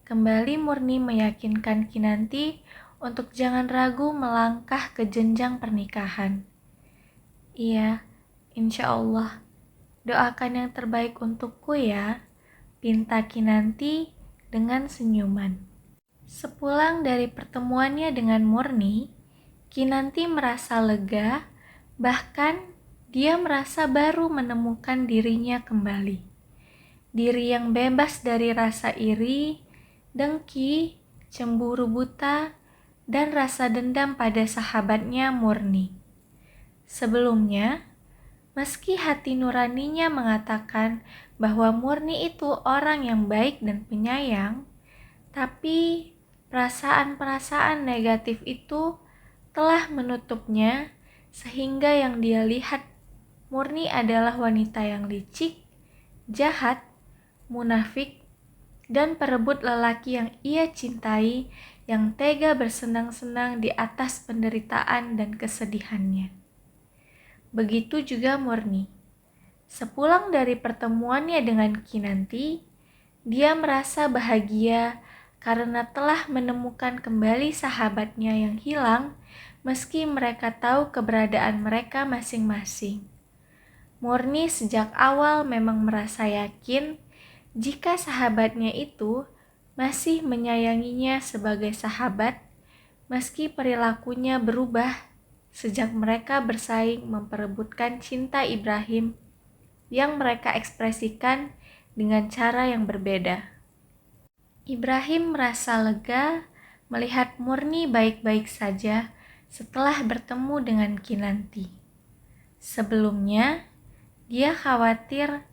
Kembali Murni meyakinkan Kinanti untuk jangan ragu melangkah ke jenjang pernikahan. Iya, insya Allah. Doakan yang terbaik untukku ya, pinta Kinanti dengan senyuman. Sepulang dari pertemuannya dengan Murni, Kinanti merasa lega, bahkan dia merasa baru menemukan dirinya kembali. Diri yang bebas dari rasa iri, dengki, cemburu buta, dan rasa dendam pada sahabatnya Murni. Sebelumnya, meski hati nuraninya mengatakan bahwa Murni itu orang yang baik dan penyayang, tapi perasaan-perasaan negatif itu telah menutupnya, sehingga yang dia lihat Murni adalah wanita yang licik, jahat, munafik, dan perebut lelaki yang ia cintai, yang tega bersenang-senang di atas penderitaan dan kesedihannya. Begitu juga Murni. Sepulang dari pertemuannya dengan Kinanti, dia merasa bahagia karena telah menemukan kembali sahabatnya yang hilang, meski mereka tahu keberadaan mereka masing-masing. Murni sejak awal memang merasa yakin jika sahabatnya itu masih menyayanginya sebagai sahabat, meski perilakunya berubah sejak mereka bersaing memperebutkan cinta Ibrahim yang mereka ekspresikan dengan cara yang berbeda. Ibrahim merasa lega melihat Murni baik-baik saja setelah bertemu dengan Kinanti. Sebelumnya, dia khawatir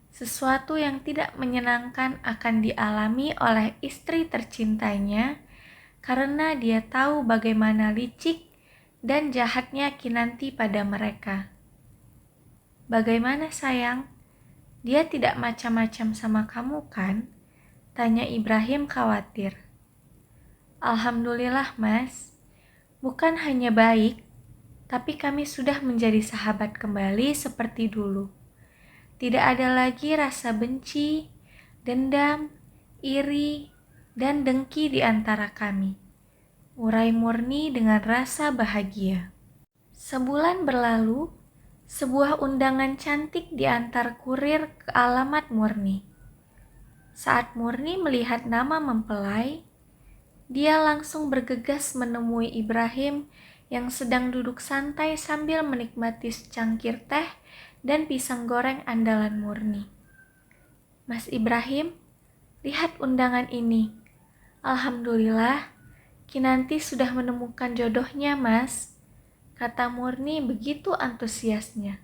sesuatu yang tidak menyenangkan akan dialami oleh istri tercintainya karena dia tahu bagaimana licik dan jahatnya Kinanti pada mereka. "Bagaimana sayang? Dia tidak macam-macam sama kamu kan?" tanya Ibrahim khawatir. "Alhamdulillah Mas, bukan hanya baik, tapi kami sudah menjadi sahabat kembali seperti dulu. Tidak ada lagi rasa benci, dendam, iri, dan dengki di antara kami," urai Murni dengan rasa bahagia. Sebulan berlalu, sebuah undangan cantik diantar kurir ke alamat Murni. Saat Murni melihat nama mempelai, dia langsung bergegas menemui Ibrahim yang sedang duduk santai sambil menikmati secangkir teh dan pisang goreng andalan Murni. "Mas Ibrahim, lihat undangan ini. Alhamdulillah, Kinanti sudah menemukan jodohnya, Mas," kata Murni begitu antusiasnya.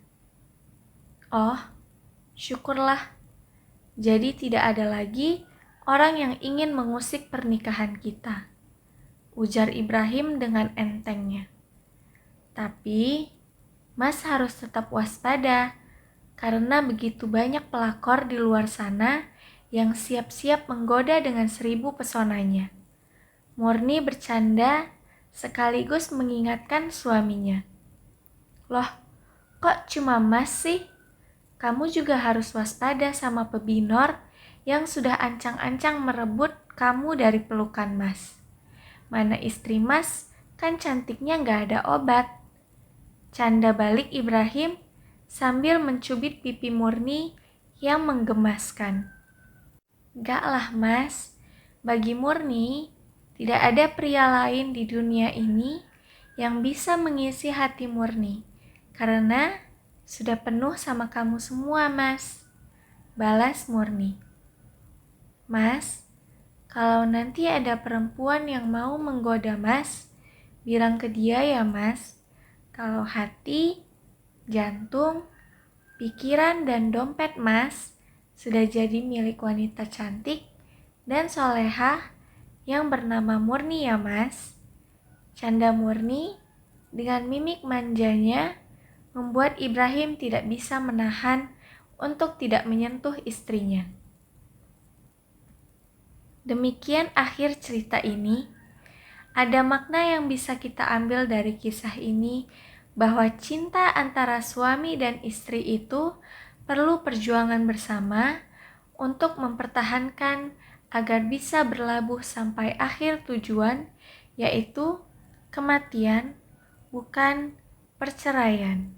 "Oh, syukurlah. Jadi tidak ada lagi orang yang ingin mengusik pernikahan kita," ujar Ibrahim dengan entengnya. "Tapi, Mas harus tetap waspada, karena begitu banyak pelakor di luar sana yang siap-siap menggoda dengan 1000 pesonanya," Murni bercanda sekaligus mengingatkan suaminya. "Loh, kok cuma Mas sih? Kamu juga harus waspada sama pebinor yang sudah ancang-ancang merebut kamu dari pelukan Mas. Mana istri Mas kan cantiknya gak ada obat," Canda balik Ibrahim sambil mencubit pipi Murni yang menggemaskan. Gak lah Mas, bagi Murni tidak ada pria lain di dunia ini yang bisa mengisi hati Murni, karena sudah penuh sama kamu semua Mas, balas Murni. Mas, kalau nanti ada perempuan yang mau menggoda Mas, bilang ke dia ya Mas, kalau hati, jantung, pikiran dan dompet Mas sudah jadi milik wanita cantik dan solehah yang bernama Murni ya Mas. Canda Murni dengan mimik manjanya membuat Ibrahim tidak bisa menahan untuk tidak menyentuh istrinya. Demikian akhir cerita ini. Ada makna yang bisa kita ambil dari kisah ini, bahwa cinta antara suami dan istri itu perlu perjuangan bersama untuk mempertahankan agar bisa berlabuh sampai akhir tujuan, yaitu kematian, bukan perceraian.